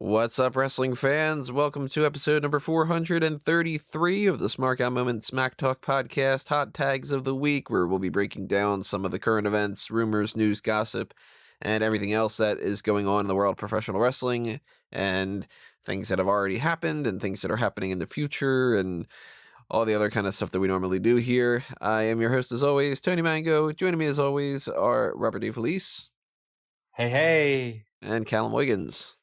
What's up, wrestling fans? Welcome to episode number 433 of the Smark Out Moment Smack Talk podcast, Hot Tags of the Week, where we'll be breaking down some of the current events, rumors, news, gossip, and everything else that is going on in the world of professional wrestling, and things that have already happened, and things that are happening in the future, and all the other kind of stuff that we normally do here. I am your host, as always, Tony Mango. Joining me, as always, are Robert DeFelice. Hey. And Callum Wiggins.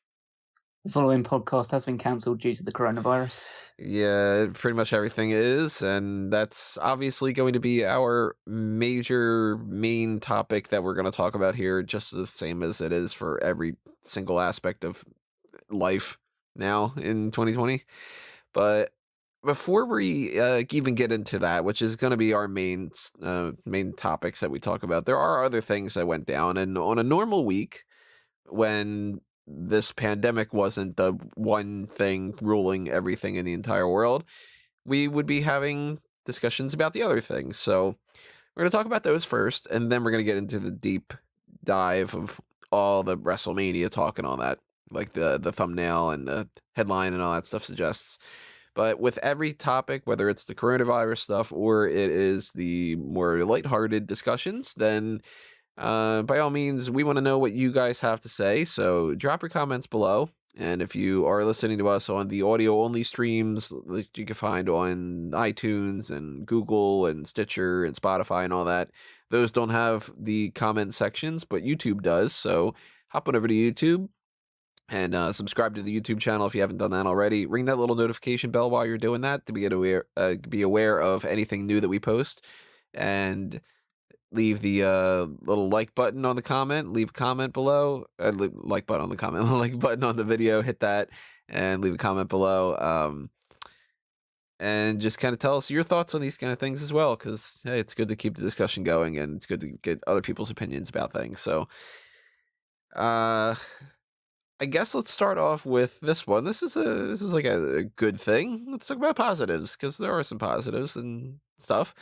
The following podcast has been cancelled due to the coronavirus. Yeah, pretty much everything is, and that's obviously going to be our main topic that we're going to talk about here, just the same as it is for every single aspect of life now in 2020. But before we even get into that, which is going to be our main topics that we talk about, there are other things that went down, and on a normal week, when this pandemic wasn't the one thing ruling everything in the entire world, we would be having discussions about the other things. So we're going to talk about those first, and then we're going to get into the deep dive of all the WrestleMania talk and all that, like the thumbnail and the headline and all that stuff suggests. But with every topic, whether it's the coronavirus stuff or it is the more lighthearted discussions, then by all means, we want to know what you guys have to say, so drop your comments below. And if you are listening to us on the audio-only streams that you can find on iTunes and Google and Stitcher and Spotify and all that, those don't have the comment sections, but YouTube does. So hop on over to YouTube and subscribe to the YouTube channel if you haven't done that already. Ring that little notification bell while you're doing that to be aware of anything new that we post. And leave the little like button on the comment, leave a comment below, like button on the comment, like button on the video, hit that and leave a comment below. And just kind of tell us your thoughts on these kind of things as well, because hey, it's good to keep the discussion going and it's good to get other people's opinions about things. So I guess let's start off with this one. This is like a good thing. Let's talk about positives, because there are some positives and stuff.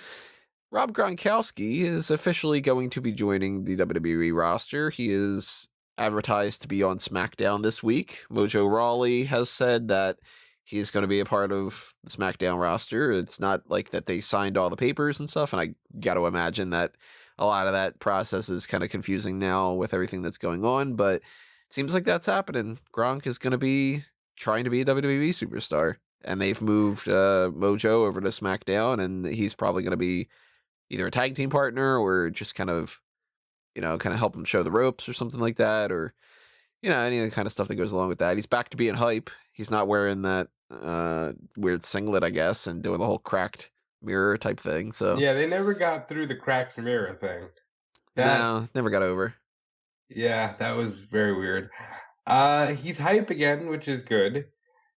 Rob Gronkowski is officially going to be joining the WWE roster. He is advertised to be on SmackDown this week. Mojo Rawley has said that he is going to be a part of the SmackDown roster. It's not like that they signed all the papers and stuff, and I got to imagine that a lot of that process is kind of confusing now with everything that's going on, but it seems like that's happening. Gronk is going to be trying to be a WWE superstar, and they've moved Mojo over to SmackDown, and he's probably going to be either a tag team partner or just kind of help him show the ropes or something like that, or, any of the kind of stuff that goes along with that. He's back to being hype. He's not wearing that weird singlet, I guess, and doing the whole cracked mirror type thing. So yeah, they never got through the cracked mirror thing. No, never got over. Yeah, that was very weird. He's hype again, which is good.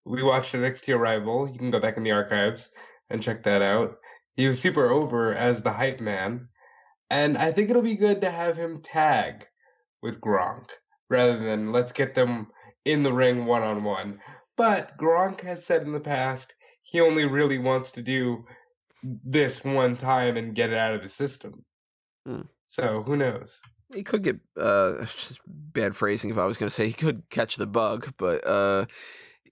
We watched NXT Arrival. You can go back in the archives and check that out. He was super over as the hype man. And I think it'll be good to have him tag with Gronk rather than let's get them in the ring one-on-one. But Gronk has said in the past he only really wants to do this one time and get it out of his system. So who knows? He could get bad phrasing if I was going to say he could catch the bug, but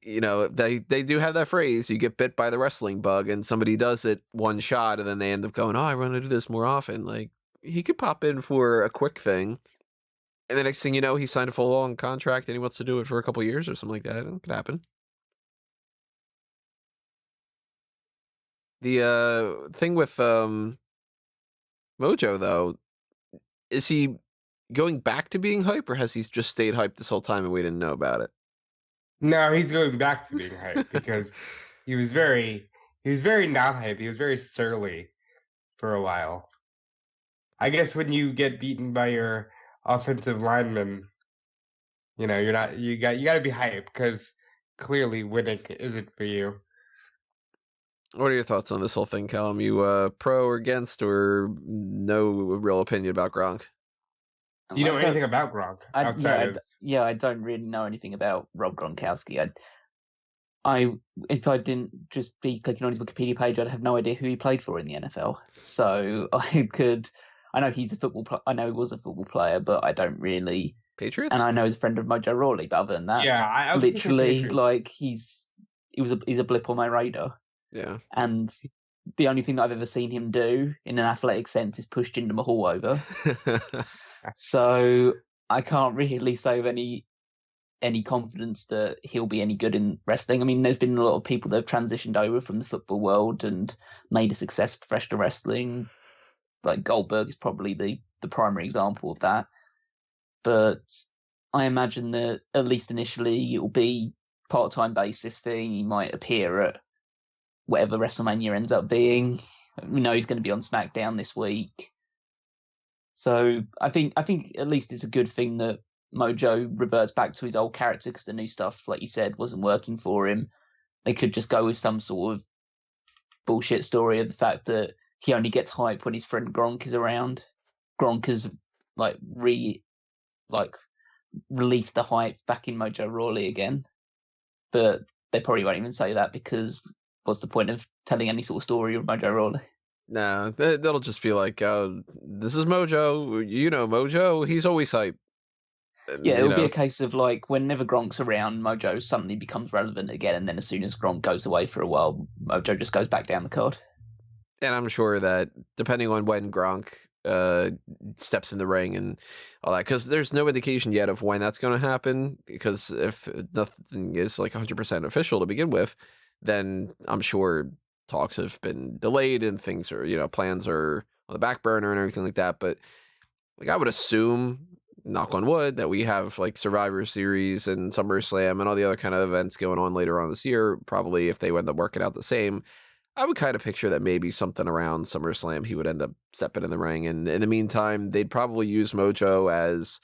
they do have that phrase, you get bit by the wrestling bug, and somebody does it one shot and then they end up going, oh, I want to do this more often. Like, he could pop in for a quick thing, and the next thing you know, he signed a full-on contract and he wants to do it for a couple years or something like that. It could happen. The thing with Mojo, though, is he going back to being hype, or has he just stayed hype this whole time and we didn't know about it? No, he's going back to being hype because he was very not hype. He was very surly for a while. I guess when you get beaten by your offensive lineman, you got to be hype because clearly winning isn't for you. What are your thoughts on this whole thing, Callum? You pro or against, or no real opinion about Gronk? Do you know anything about Gronk? I don't really know anything about Rob Gronkowski. If I didn't just be clicking on his Wikipedia page, I'd have no idea who he played for in the NFL. So I know he's a football. I know he was a football player, but I don't really Patriots? And I know he's a friend of Mojo Rawley, but other than that, Yeah, I was thinking literally, Patriots. like, he's a blip on my radar. Yeah. And the only thing that I've ever seen him do in an athletic sense is push Jinder Mahal over. So I can't really say with any confidence that he'll be any good in wrestling. I mean, there's been a lot of people that have transitioned over from the football world and made a success of professional wrestling. Like Goldberg is probably the primary example of that. But I imagine that at least initially it'll be part-time basis thing. He might appear at whatever WrestleMania ends up being. We know he's going to be on SmackDown this week. So I think at least it's a good thing that Mojo reverts back to his old character, because the new stuff, like you said, wasn't working for him. They could just go with some sort of bullshit story of the fact that he only gets hype when his friend Gronk is around. Gronk has released the hype back in Mojo Rawley again. But they probably won't even say that, because what's the point of telling any sort of story of Mojo Rawley? No, that'll just be like, this is Mojo. You know Mojo. He's always hype. And, Yeah, it'll be a case of like whenever Gronk's around, Mojo suddenly becomes relevant again, and then as soon as Gronk goes away for a while, Mojo just goes back down the card. And I'm sure that depending on when Gronk steps in the ring and all that, because there's no indication yet of when that's going to happen, because if nothing is like 100% official to begin with, then I'm sure talks have been delayed and things are, plans are on the back burner and everything like that. But like, I would assume, knock on wood, that we have like Survivor Series and SummerSlam and all the other kind of events going on later on this year. Probably if they end up working out the same, I would kind of picture that maybe something around SummerSlam he would end up stepping in the ring. And in the meantime, they'd probably use Mojo as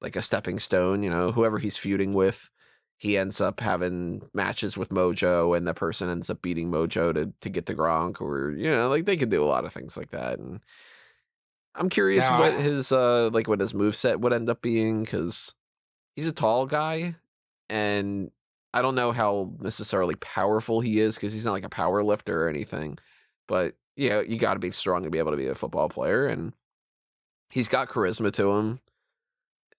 like a stepping stone. Whoever he's feuding with, he ends up having matches with Mojo, and the person ends up beating Mojo to get to Gronk, or like they could do a lot of things like that. And I'm curious what his moveset would end up being, because he's a tall guy, and I don't know how necessarily powerful he is, because he's not like a power lifter or anything. But you got to be strong to be able to be a football player, and he's got charisma to him,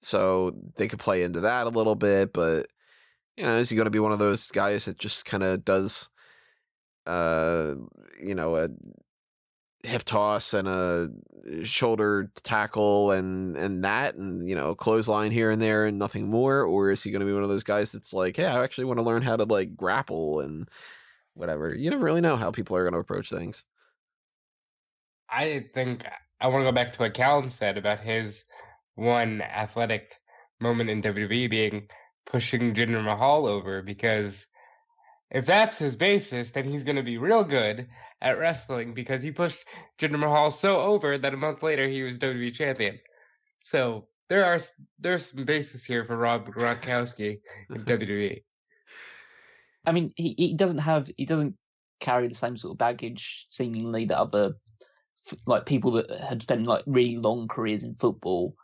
so they could play into that a little bit. But is he going to be one of those guys that just kind of does, a hip toss and a shoulder tackle and that, and clothesline here and there and nothing more? Or is he going to be one of those guys that's like, hey, I actually want to learn how to like grapple and whatever? You never really know how people are going to approach things. I think I want to go back to what Callum said about his one athletic moment in WWE being pushing Jinder Mahal over, because if that's his basis, then he's going to be real good at wrestling, because he pushed Jinder Mahal so over that a month later he was WWE champion. So there's some basis here for Rob Gronkowski in WWE. I mean, he doesn't carry the same sort of baggage seemingly that other like people that had spent like really long careers in football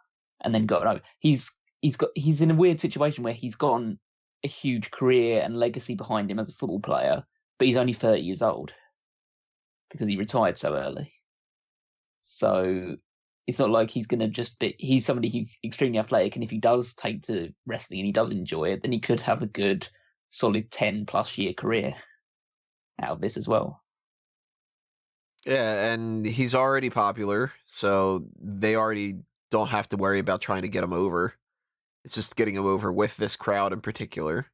and then got over. He's in a weird situation where he's gotten a huge career and legacy behind him as a football player, but he's only 30 years old because he retired so early. So it's not like he's going to just be. He's somebody who's extremely athletic, and if he does take to wrestling and he does enjoy it, then he could have a good, solid 10+ year career out of this as well. Yeah, and he's already popular, so they already don't have to worry about trying to get him over. It's just getting him over with this crowd in particular.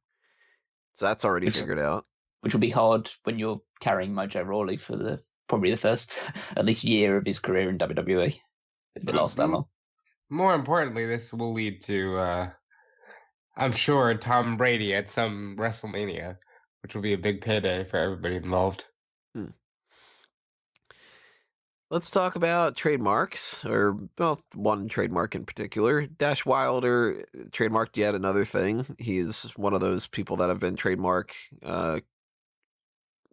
So that's already figured out. Which will be hard when you're carrying Mojo Rawley for probably the first at least year of his career in WWE, if it lasts that long. More importantly, this will lead to, I'm sure, Tom Brady at some WrestleMania, which will be a big payday for everybody involved. Let's talk about trademarks, or one trademark in particular. Dash Wilder trademarked yet another thing. He is one of those people that have been trademark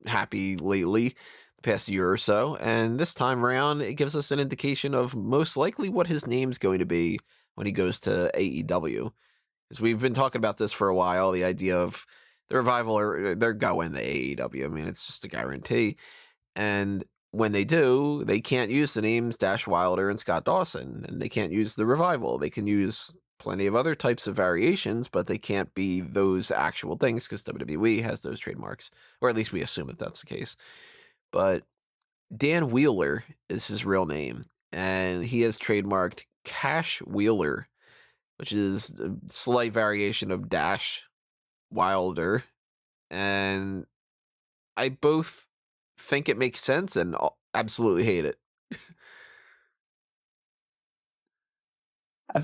happy lately, the past year or so. And this time around, it gives us an indication of most likely what his name's going to be when he goes to AEW. Because we've been talking about this for a while, the idea of the Revival, they're going to AEW. I mean, it's just a guarantee. And when they do, they can't use the names Dash Wilder and Scott Dawson, and they can't use the Revival. They can use plenty of other types of variations, but they can't be those actual things because WWE has those trademarks, or at least we assume that that's the case. But Dan Wheeler is his real name, and he has trademarked Cashwheeler, which is a slight variation of Dash Wilder, and I both think it makes sense and absolutely hate it.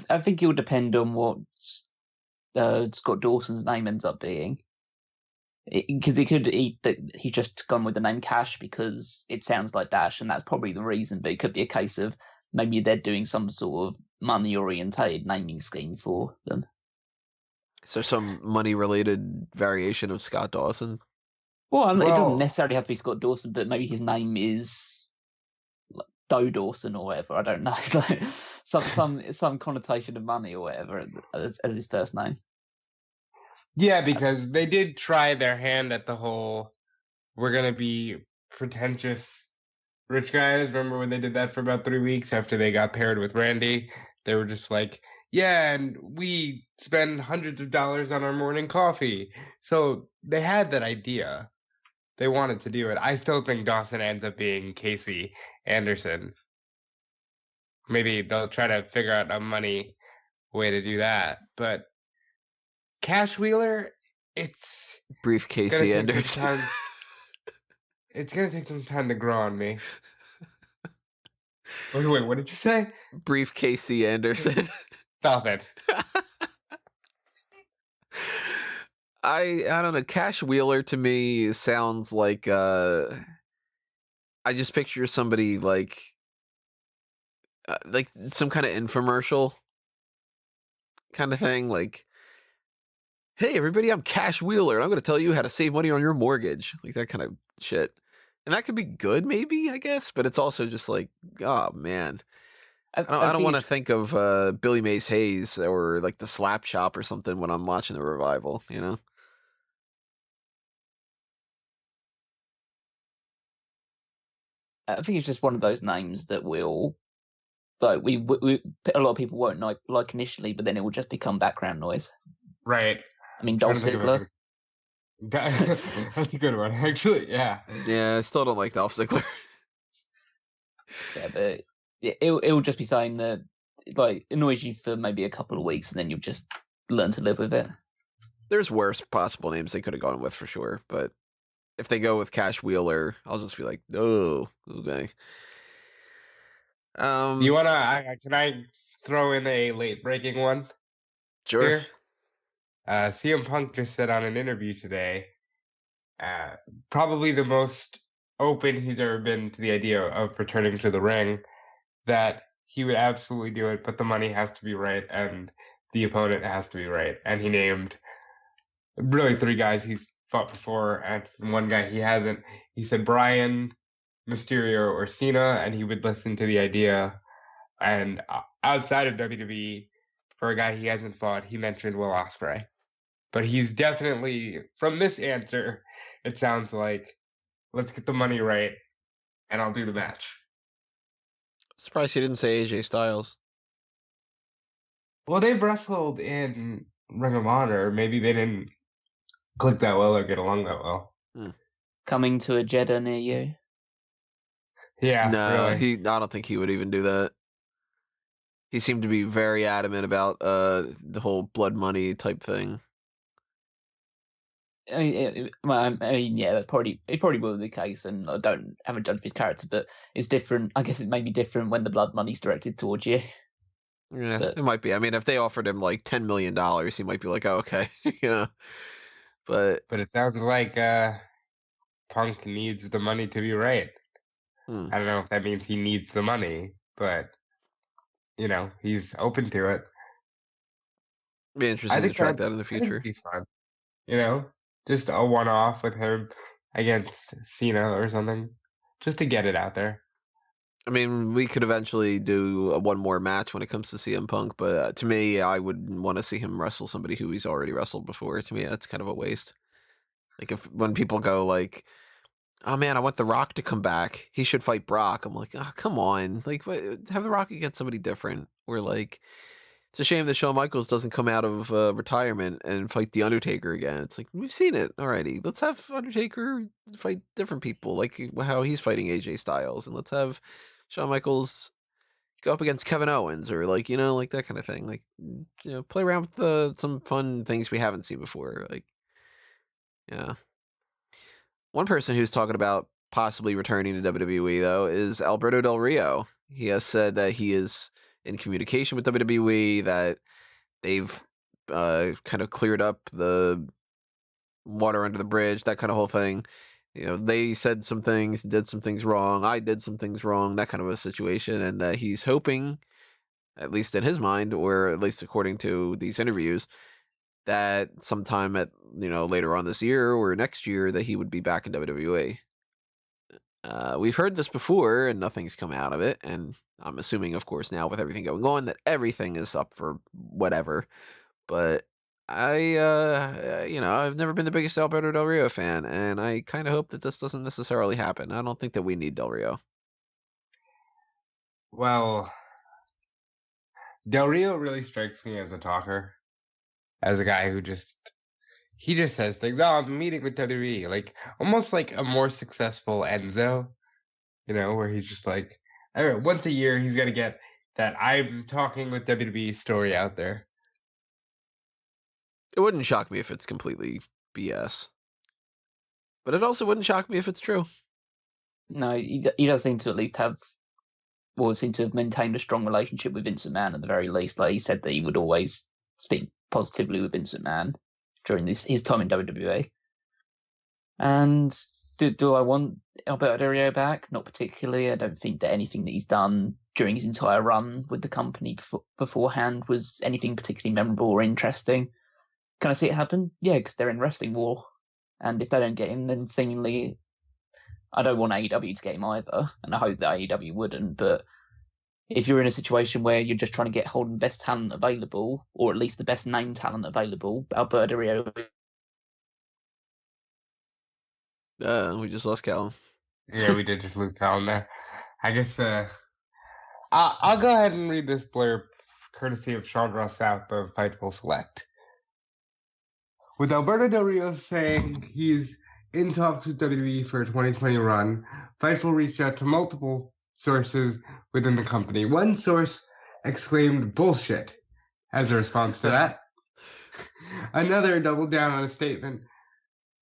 I think it will depend on what Scott Dawson's name ends up being. Because he's just gone with the name Cash because it sounds like Dash, and that's probably the reason. But it could be a case of maybe they're doing some sort of money-orientated naming scheme for them. So some money-related variation of Scott Dawson? Well, it doesn't necessarily have to be Scott Dawson, but maybe his name is Doe Dawson or whatever. I don't know, like some connotation of money or whatever as his first name. Yeah, because they did try their hand at the whole we're gonna be pretentious rich guys. Remember when they did that for about 3 weeks after they got paired with Randy? They were just like, yeah, and we spend hundreds of dollars on our morning coffee. So they had that idea. They wanted to do it. I still think Dawson ends up being Casey Anderson. Maybe they'll try to figure out a money way to do that. But Cashwheeler, it's Brief Casey Anderson. It's gonna take some time to grow on me. Wait, what did you say? Brief Casey Anderson. Stop it. I don't know. Cashwheeler to me sounds like I just picture somebody like some kind of infomercial kind of thing, like, hey everybody, I'm Cashwheeler and I'm going to tell you how to save money on your mortgage, like that kind of shit. And that could be good, maybe, I guess, but it's also just like, oh man, I don't want to think of Billy Mays Hayes or like the Slap Shop or something when I'm watching the revival, you know. I think it's just one of those names that will, like, we a lot of people won't like initially, but then it will just become background noise. Right. I mean, Dolph Ziggler. That's a good one, actually. Yeah. Yeah, I still don't like Dolph Ziggler. Yeah, but it will just be saying that, like, annoys you for maybe a couple of weeks, and then you'll just learn to live with it. There's worse possible names they could have gone with for sure, but if they go with Cashwheeler, I'll just be like, oh, okay. You wanna? Can I throw in a late breaking one? Sure. Here? CM Punk just said on an interview today, probably the most open he's ever been to the idea of returning to the ring, that he would absolutely do it, but the money has to be right and the opponent has to be right. And he named really 3 guys he's fought before and 1 guy he hasn't. He said Bryan, Mysterio, or Cena, and he would listen to the idea. And outside of WWE, for a guy he hasn't fought, he mentioned Will Ospreay. But he's definitely, from this answer, it sounds like, let's get the money right, and I'll do the match. Surprised he didn't say AJ Styles. Well, they've wrestled in Ring of Honor. Maybe they didn't click that well or get along that well. Coming to a Jeddah near you. Yeah, no, really. I don't think he would even do that. He seemed to be very adamant about the whole blood money type thing. I mean, yeah, it probably will be the case, and I haven't judged his character, but it's different. I guess it may be different when the blood money's directed towards you. Yeah, it might be. I mean, if they offered him like $10 million, he might be like, oh, okay, you know. But it sounds like Punk needs the money to be right. I don't know if that means he needs the money, but you know, he's open to it. Be interesting to track that in the future. I think he's fun. You know, just a one-off with him against Cena or something, just to get it out there. I mean, we could eventually do one more match when it comes to CM Punk, but to me, I would want to see him wrestle somebody who he's already wrestled before. To me, that's kind of a waste. Like when people go like, "Oh man, I want The Rock to come back. He should fight Brock." I'm like, "Oh, come on! Like, have The Rock against somebody different." Or like, It's a shame that Shawn Michaels doesn't come out of retirement and fight the Undertaker again. It's like, we've seen it already. Let's have Undertaker fight different people, like how he's fighting AJ Styles, and let's have Shawn Michaels go up against Kevin Owens, or like like that kind of thing. Like play around with some fun things we haven't seen before. Like yeah, one person who's talking about possibly returning to WWE though is Alberto Del Rio. He has said that he is in communication with WWE, that they've kind of cleared up the water under the bridge, that kind of whole thing. They said some things, did some things wrong. I did some things wrong, that kind of a situation. And that he's hoping, at least in his mind, or at least according to these interviews, that sometime at, later on this year or next year, that he would be back in WWE. We've heard this before and nothing's come out of it. And I'm assuming, of course, now with everything going on, that everything is up for whatever. But I've never been the biggest Alberto Del Rio fan, and I kind of hope that this doesn't necessarily happen. I don't think that we need Del Rio. Well, Del Rio really strikes me as a talker, as a guy who just says things. Oh, I'm meeting with WWE, like almost like a more successful Enzo, where he's just like, once a year he's gonna get that I'm talking with WWE story out there. It wouldn't shock me if it's completely BS, but it also wouldn't shock me if it's true. No, he does seem to at least seem to have maintained a strong relationship with Vince McMahon at the very least. Like he said that he would always speak positively with Vince McMahon during his time in WWE. And do I want Alberto Del Rio back? Not particularly. I don't think that anything that he's done during his entire run with the company beforehand was anything particularly memorable or interesting. Can I see it happen? Yeah, because they're in wrestling war. And if they don't get in, then seemingly, I don't want AEW to get him either. And I hope that AEW wouldn't. But if you're in a situation where you're just trying to get hold of the best talent available, or at least the best name talent available, Alberto Del Rio. We just lost Callum. Yeah, we did just lose Callum there. I guess I'll go ahead and read this blurb courtesy of Sean Ross South of Fightful Select. With Alberto Del Rio saying he's in talks with WWE for a 2020 run, Fightful reached out to multiple sources within the company. One source exclaimed bullshit as a response to that. Another doubled down on a statement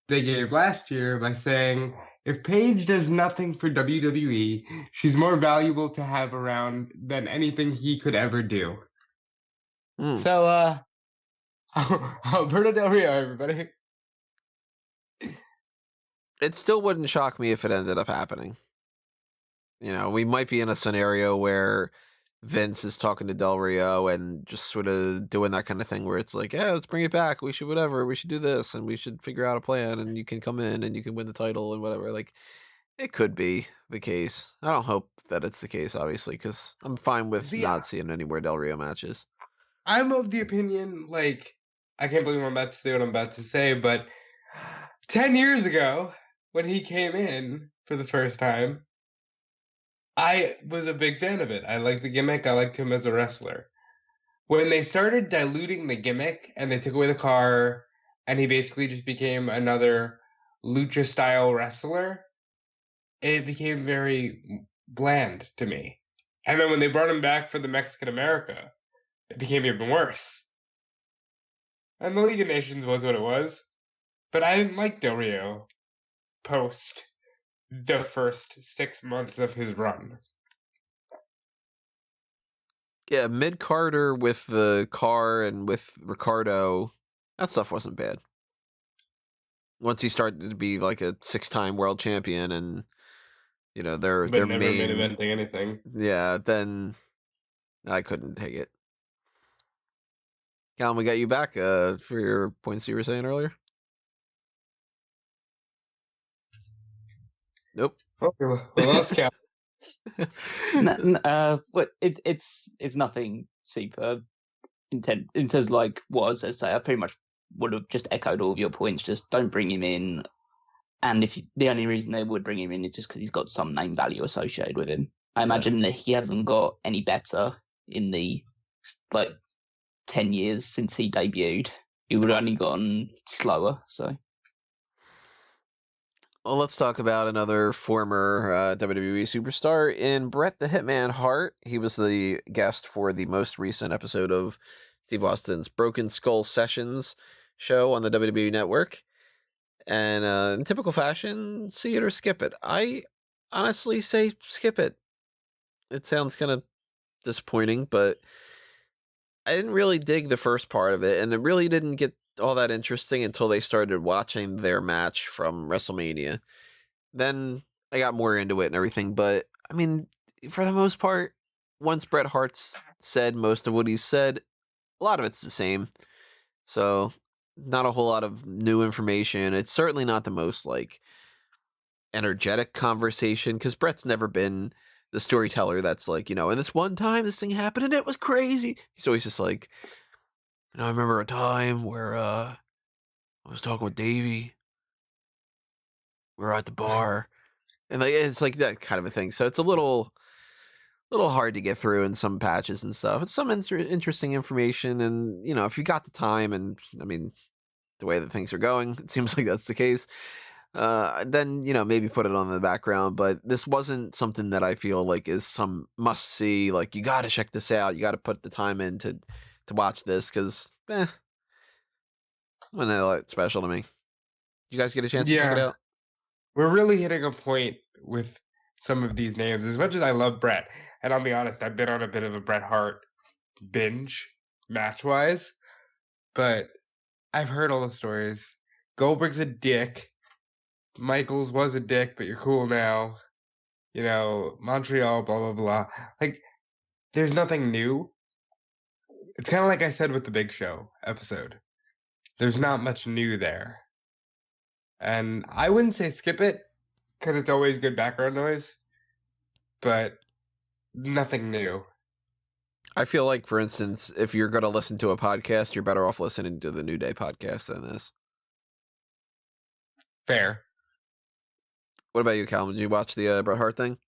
they gave last year by saying, if Paige does nothing for WWE, she's more valuable to have around than anything he could ever do. So, Alberto Del Rio, everybody. It still wouldn't shock me if it ended up happening. We might be in a scenario where Vince is talking to Del Rio and just sort of doing that kind of thing where it's like, yeah, let's bring it back. We should we should do this, and we should figure out a plan, and you can come in and you can win the title and whatever. Like, it could be the case. I don't hope that it's the case, obviously, because I'm fine with not seeing any more Del Rio matches. I'm of the opinion, like, I can't believe I'm about to say what I'm about to say, but 10 years ago, when he came in for the first time, I was a big fan of it. I liked the gimmick. I liked him as a wrestler. When they started diluting the gimmick and they took away the car and he basically just became another lucha-style wrestler, it became very bland to me. And then when they brought him back for the Mexican America, it became even worse. And the League of Nations was what it was. But I didn't like Del Rio post the first 6 months of his run. Yeah, mid-Carter with the car and with Ricardo, that stuff wasn't bad. Once he started to be like a 6-time world champion and, their never main main eventing anything. Yeah, then I couldn't take it. Callum, we got you back for your points you were saying earlier. Nope. Okay, well, that's Cal. It's nothing super intense in terms of like what I was going to say. I pretty much would have just echoed all of your points. Just don't bring him in. And if the only reason they would bring him in is just because he's got some name value associated with him. I imagine that he hasn't got any better in the 10 years since he debuted. It would have only gotten slower. So, well, let's talk about another former WWE superstar in Bret the Hitman Hart. He was the guest for the most recent episode of Steve Austin's Broken Skull Sessions show on the WWE Network. And in typical fashion, see it or skip it. I honestly say skip it. It sounds kind of disappointing, but I didn't really dig the first part of it, and it really didn't get all that interesting until they started watching their match from WrestleMania. Then I got more into it and everything, but I mean, for the most part, once Bret Hart's said most of what he said, a lot of it's the same. So, not a whole lot of new information. It's certainly not the most like energetic conversation because Bret's never been the storyteller that's like, and this one time this thing happened and it was crazy. He's always just like, I remember a time where I was talking with Davey. We were at the bar. And like it's like that kind of a thing. So it's a little hard to get through in some patches and stuff. It's some interesting information, and if you got the time, and I mean the way that things are going, it seems like that's the case. Then maybe put it on in the background. But this wasn't something that I feel like is some must see. Like you got to check this out. You got to put the time in to watch this because wasn't that special to me. Did you guys get a chance to check it out? We're really hitting a point with some of these names. As much as I love Bret, and I'll be honest, I've been on a bit of a Bret Hart binge match-wise, but I've heard all the stories. Goldberg's a dick. Michaels was a dick, but you're cool now. Montreal, blah, blah, blah. Like, there's nothing new. It's kind of like I said with the Big Show episode. There's not much new there. And I wouldn't say skip it, because it's always good background noise, but nothing new. I feel like, for instance, if you're going to listen to a podcast, you're better off listening to the New Day podcast than this. Fair. What about you, Calvin? Did you watch the Bret Hart thing?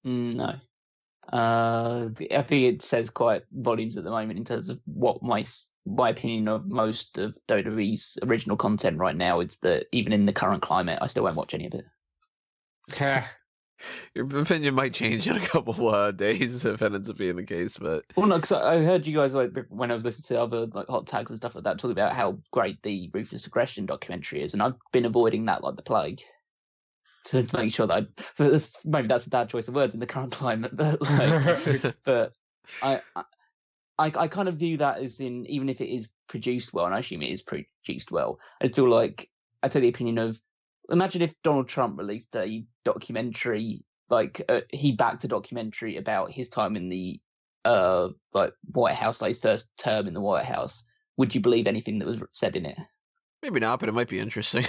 No. I think it says quite volumes at the moment in terms of what my opinion of most of WWE's original content right now is that even in the current climate, I still won't watch any of it. Your opinion might change in a couple days if it ends up being the case, but well, no, because I heard you guys when I was listening to other like hot tags and stuff like that, talking about how great the Ruthless Aggression documentary is, and I've been avoiding that like the plague to make sure that maybe that's a bad choice of words in the current climate, but but I kind of view that as in even if it is produced well, and I assume it is produced well, I feel like I take the opinion of imagine if Donald Trump released a documentary, like he backed a documentary about his time in the like White House, like his first term in the White House. Would you believe anything that was said in it? Maybe not, but it might be interesting.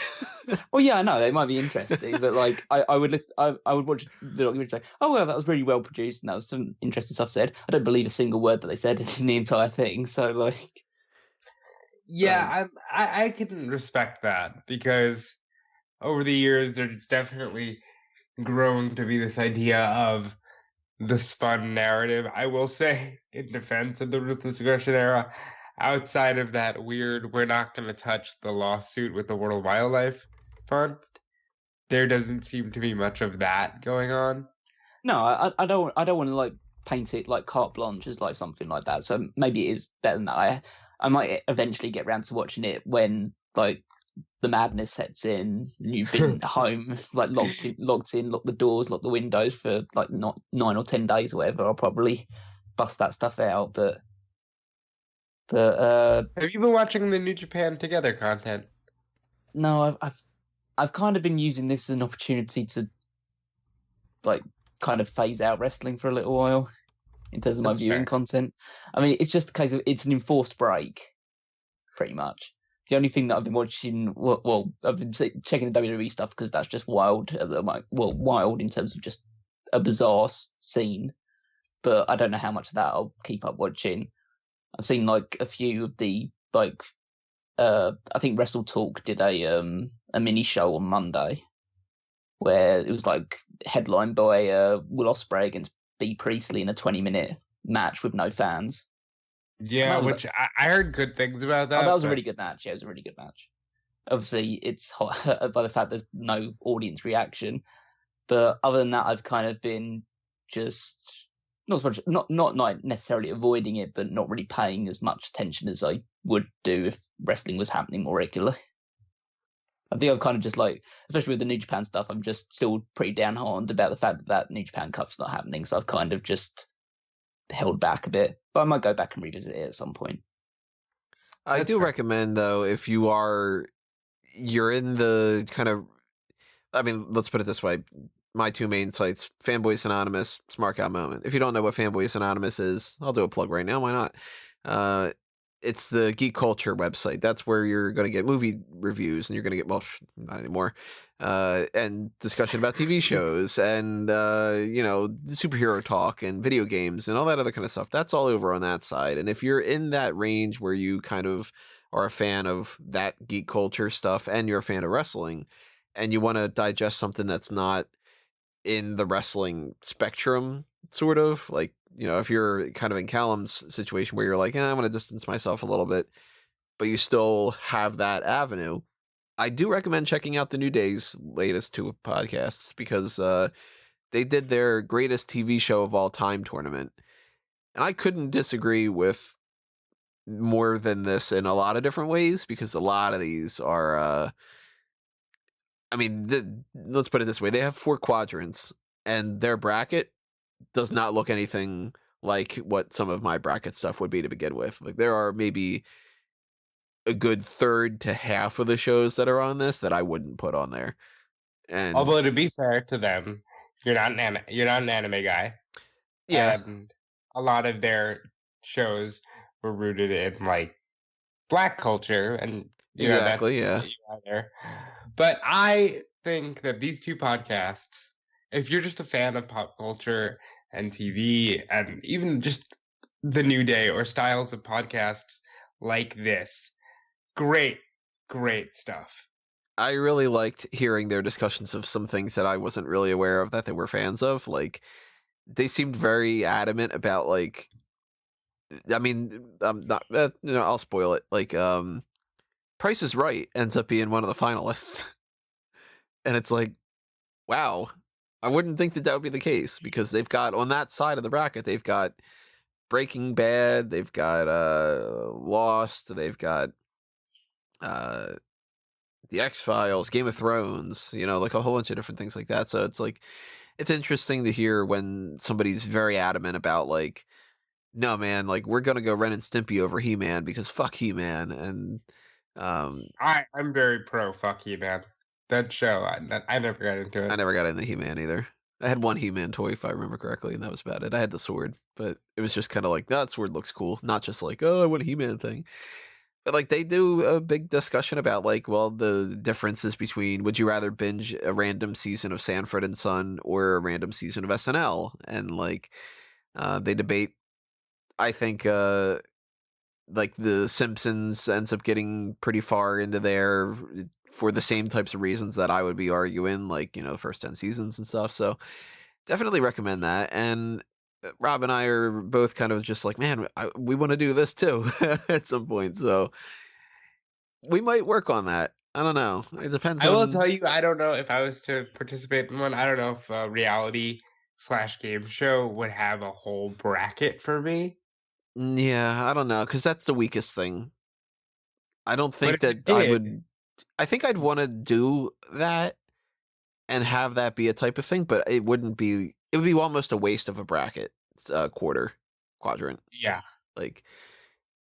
Well, yeah, I know it might be interesting, but like I would listen, I would watch the documentary and say, oh well, that was really well produced and that was some interesting stuff said. I don't believe a single word that they said in the entire thing. So like, yeah, I can respect that because over the years there's definitely grown to be this idea of the spun narrative. I will say, in defense of the Ruthless Aggression era, outside of that weird, we're not going to touch the lawsuit with the World Wildlife Fund, there doesn't seem to be much of that going on. No, I don't want to like paint it like carte blanche as like something like that. So maybe it is better than that. I might eventually get around to watching it when like the madness sets in. You've been home, like locked in, lock the doors, lock the windows for like not 9 or 10 days or whatever. I'll probably bust that stuff out. But have you been watching the New Japan Together content? No, I've kind of been using this as an opportunity to like kind of phase out wrestling for a little while in terms of my viewing content. I mean, it's just a case of it's an enforced break, pretty much. The only thing that I've been watching, well, I've been checking the WWE stuff because that's just wild. Well, wild in terms of just a bizarre scene. But I don't know how much of that I'll keep up watching. I've seen like a few of the like. I think Wrestle Talk did a mini show on Monday, where it was like headlined by Will Ospreay against B Priestley in a 20-minute match with no fans. Yeah, was, which I heard good things about that. that was a really good match. Yeah, it was a really good match. Obviously, it's hot by the fact there's no audience reaction. But other than that, I've kind of been just not so much, not necessarily avoiding it, but not really paying as much attention as I would do if wrestling was happening more regularly. I think I've kind of just like, especially with the New Japan stuff, I'm just still pretty downhearted about the fact that New Japan Cup's not happening. So I've kind of just held back a bit, but I might go back and revisit it at some point. I do recommend, though, if you're in the kind of, I mean, let's put it this way. My two main sites, Fanboys Anonymous, Smark Out Moment. If you don't know what Fanboys Anonymous is, I'll do a plug right now. Why not? It's the geek culture website. That's where you're going to get movie reviews, and you're going to get, well, not anymore, and discussion about TV shows and, superhero talk and video games and all that other kind of stuff. That's all over on that side. And if you're in that range where you kind of are a fan of that geek culture stuff and you're a fan of wrestling and you want to digest something that's not in the wrestling spectrum, sort of like, if you're kind of in Callum's situation where you're like, I want to distance myself a little bit, but you still have that avenue, I do recommend checking out the New Day's latest two podcasts because they did their greatest TV show of all time tournament. And I couldn't disagree with more than this in a lot of different ways, because a lot of these are, let's put it this way. They have 4 quadrants, and their bracket does not look anything like what some of my bracket stuff would be to begin with. Like, there are maybe a good third to half of the shows that are on this that I wouldn't put on there. And although, to be fair to them, you're not an anime guy. Yeah. And a lot of their shows were rooted in like Black culture, and exactly, yeah. There. But I think that these two podcasts, if you're just a fan of pop culture and TV and even just the New Day or styles of podcasts like this, great stuff. I really liked hearing their discussions of some things that I wasn't really aware of that they were fans of. Like, they seemed very adamant about, like, I'll spoil it. Like, Price is Right ends up being one of the finalists. And it's like, wow, I wouldn't think that would be the case, because they've got, on that side of the bracket, they've got Breaking Bad, they've got Lost, they've got The X-Files, Game of Thrones, like a whole bunch of different things like that. So it's like, it's interesting to hear when somebody's very adamant about, like, no, man, like, we're going to go Ren and Stimpy over He-Man because fuck He-Man. And I'm very pro fuck He-Man. That show, I never got into it. I never got into He-Man either. I had one He-Man toy, if I remember correctly, and that was about it. I had the sword, but it was just kind of like, that sword looks cool. Not just like, oh, I want a He-Man thing. But, like, they do a big discussion about, like, well, the differences between, would you rather binge a random season of Sanford and Son or a random season of SNL? And, like, they debate, I think, like, The Simpsons ends up getting pretty far into there for the same types of reasons that I would be arguing, like, the first 10 seasons and stuff. So definitely recommend that. And Rob and I are both kind of just like, man, we want to do this too at some point. So we might work on that. I don't know. It depends. I will tell you, I don't know if I was to participate in one. I don't know if a reality/game show would have a whole bracket for me. Yeah, I don't know, because that's the weakest thing. I don't think that I would. I think I'd want to do that and have that be a type of thing, but it wouldn't be. It would be almost a waste of a bracket, quadrant. Yeah, like,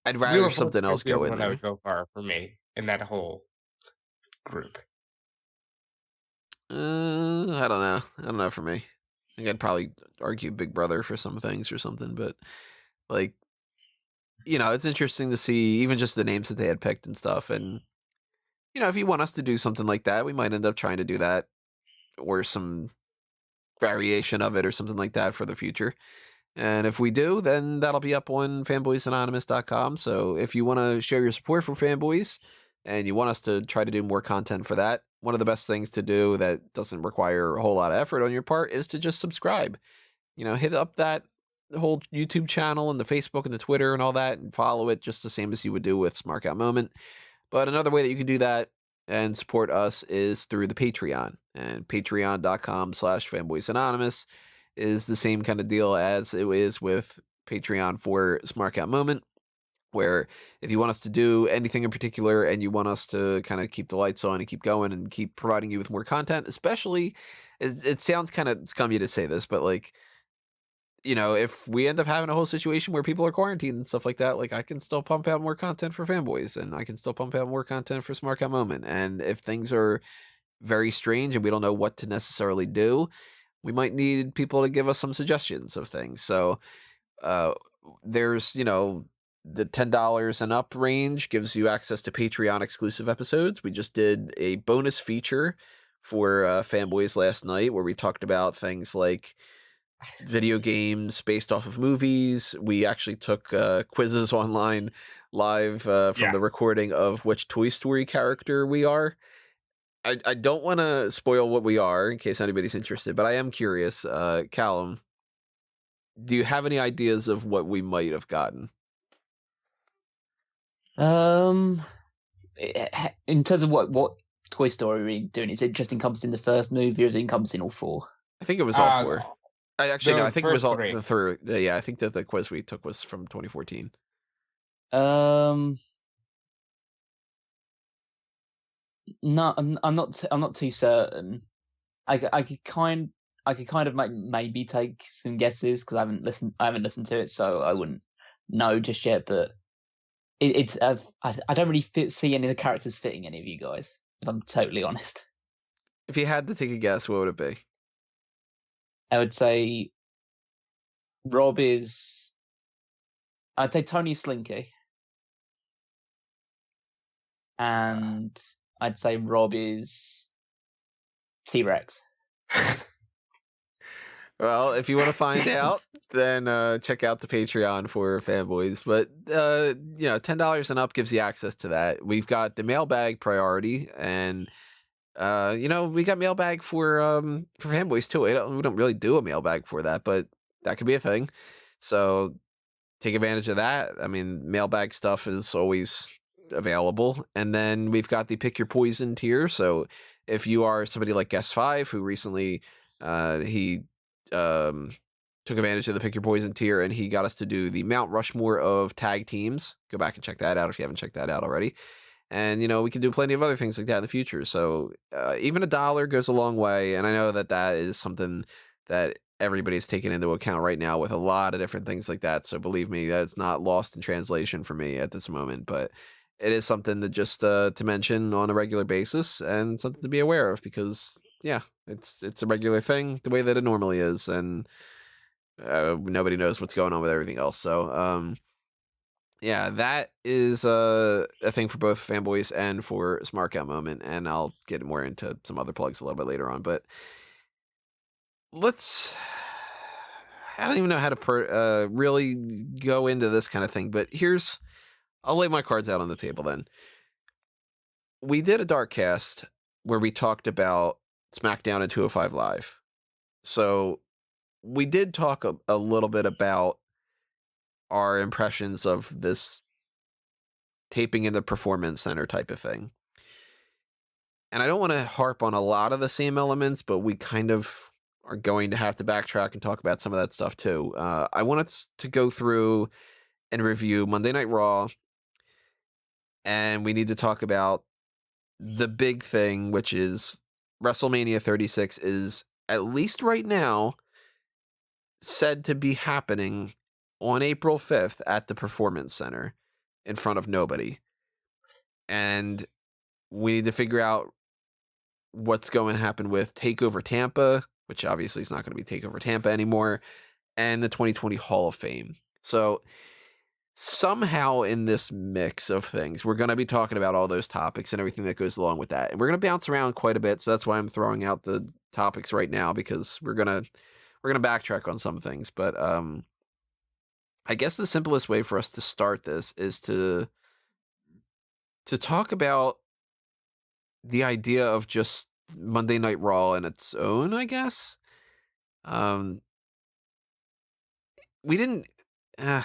I'd rather something else go in there. That would go far for me in that whole group. I don't know. I don't know for me. I think I'd probably argue Big Brother for some things or something, but, like, it's interesting to see even just the names that they had picked and stuff. And, if you want us to do something like that, we might end up trying to do that or some variation of it or something like that for the future. And if we do, then that'll be up on fanboysanonymous.com. So if you want to show your support for Fanboys and you want us to try to do more content for that, one of the best things to do that doesn't require a whole lot of effort on your part is to just subscribe. Hit up that whole YouTube channel and the Facebook and the Twitter and all that, and follow it just the same as you would do with Smark Out Moment. But another way that you can do that and support us is through the Patreon. And patreon.com/Fanboys Anonymous is the same kind of deal as it is with Patreon for Smark Out Moment, where if you want us to do anything in particular and you want us to kind of keep the lights on and keep going and keep providing you with more content, especially, it sounds kind of scummy to say this, but like, if we end up having a whole situation where people are quarantined and stuff like that, like I can still pump out more content for Fanboys and I can still pump out more content for Smark Out Moment. And if things are very strange and we don't know what to necessarily do, we might need people to give us some suggestions of things. So there's, the $10 and up range gives you access to Patreon exclusive episodes. We just did a bonus feature for Fanboys last night where we talked about things like video games based off of movies. We actually took quizzes online live from the recording of which Toy Story character we are. I don't want to spoil what we are in case anybody's interested, but I am curious. Callum, do you have any ideas of what we might have gotten? In terms of what Toy Story are you doing, is it just encompassing the first movie, or is it encompassing all four? I think it was all four. I think it was all three. the third. Yeah, I think that the quiz we took was from 2014. No, I'm not too certain. I could kind of maybe take some guesses because I haven't listened to it, so I wouldn't know just yet. But it's I don't really see any of the characters fitting any of you guys, if I'm totally honest. If you had to take a guess, what would it be? I would say Rob is. I'd say Tony is Slinky, and I'd say Rob is T-Rex. Well, if you want to find out, then check out the Patreon for Fanboys. But $10 and up gives you access to that. We've got the mailbag priority, and we got mailbag for Fanboys too. We don't really do a mailbag for that, but that could be a thing. So take advantage of that. I mean, mailbag stuff is always available. And then we've got the Pick Your Poison tier. So if you are somebody like Guest 5, who recently he took advantage of the Pick Your Poison tier and he got us to do the Mount Rushmore of tag teams. Go back and check that out if you haven't checked that out already. And, we can do plenty of other things like that in the future. So even $1 goes a long way. And I know that is something that everybody's taking into account right now with a lot of different things like that. So believe me, that's not lost in translation for me at this moment. But it is something that just to mention on a regular basis and something to be aware of because, yeah, it's a regular thing the way that it normally is. And nobody knows what's going on with everything else. So, yeah, that is a thing for both Fanboys and for Smark Out Moment, and I'll get more into some other plugs a little bit later on. But I don't even know how to really go into this kind of thing, but I'll lay my cards out on the table then. We did a dark cast where we talked about SmackDown and 205 Live. So we did talk a little bit about our impressions of this taping in the Performance Center type of thing. And I don't want to harp on a lot of the same elements, but we kind of are going to have to backtrack and talk about some of that stuff too. I want us to go through and review Monday Night Raw. And we need to talk about the big thing, which is WrestleMania 36 is, at least right now, said to be happening on April 5th at the Performance Center in front of nobody. And we need to figure out what's going to happen with TakeOver Tampa, which obviously is not going to be TakeOver Tampa anymore, and the 2020 Hall of Fame. So somehow in this mix of things, we're going to be talking about all those topics and everything that goes along with that. And we're going to bounce around quite a bit. So that's why I'm throwing out the topics right now, because we're going to backtrack on some things. But I guess the simplest way for us to start this is to talk about the idea of just Monday Night Raw in its own, I guess. we didn't. No,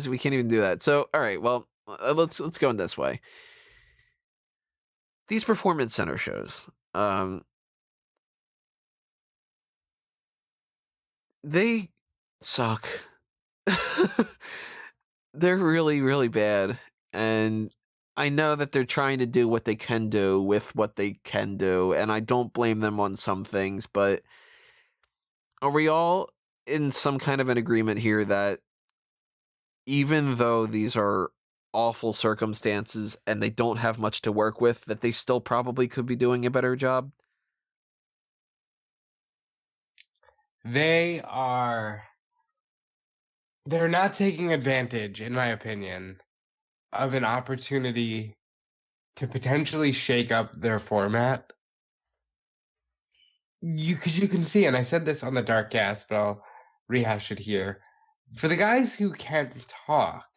we can't even do that. So, all right. Well, let's go in this way. These performance center shows, they suck. They're really, really bad, and I know that they're trying to do what they can do with what they can do, and I don't blame them on some things, but are we all in some kind of an agreement here that even though these are awful circumstances and they don't have much to work with, that they still probably could be doing a better job? They're not taking advantage, in my opinion, of an opportunity to potentially shake up their format. Because you can see, and I said this on the Dark Cast, but I'll rehash it here. For the guys who can't talk,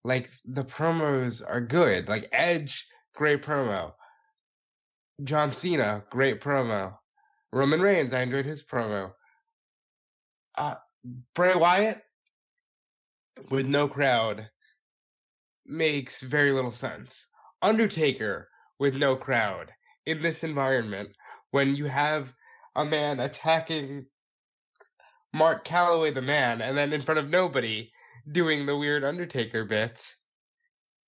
like the promos are good. Like Edge, great promo. John Cena, great promo. Roman Reigns, I enjoyed his promo. Bray Wyatt, with no crowd, makes very little sense. Undertaker, with no crowd, in this environment, when you have a man attacking Mark Calloway the man, and then in front of nobody doing the weird Undertaker bits,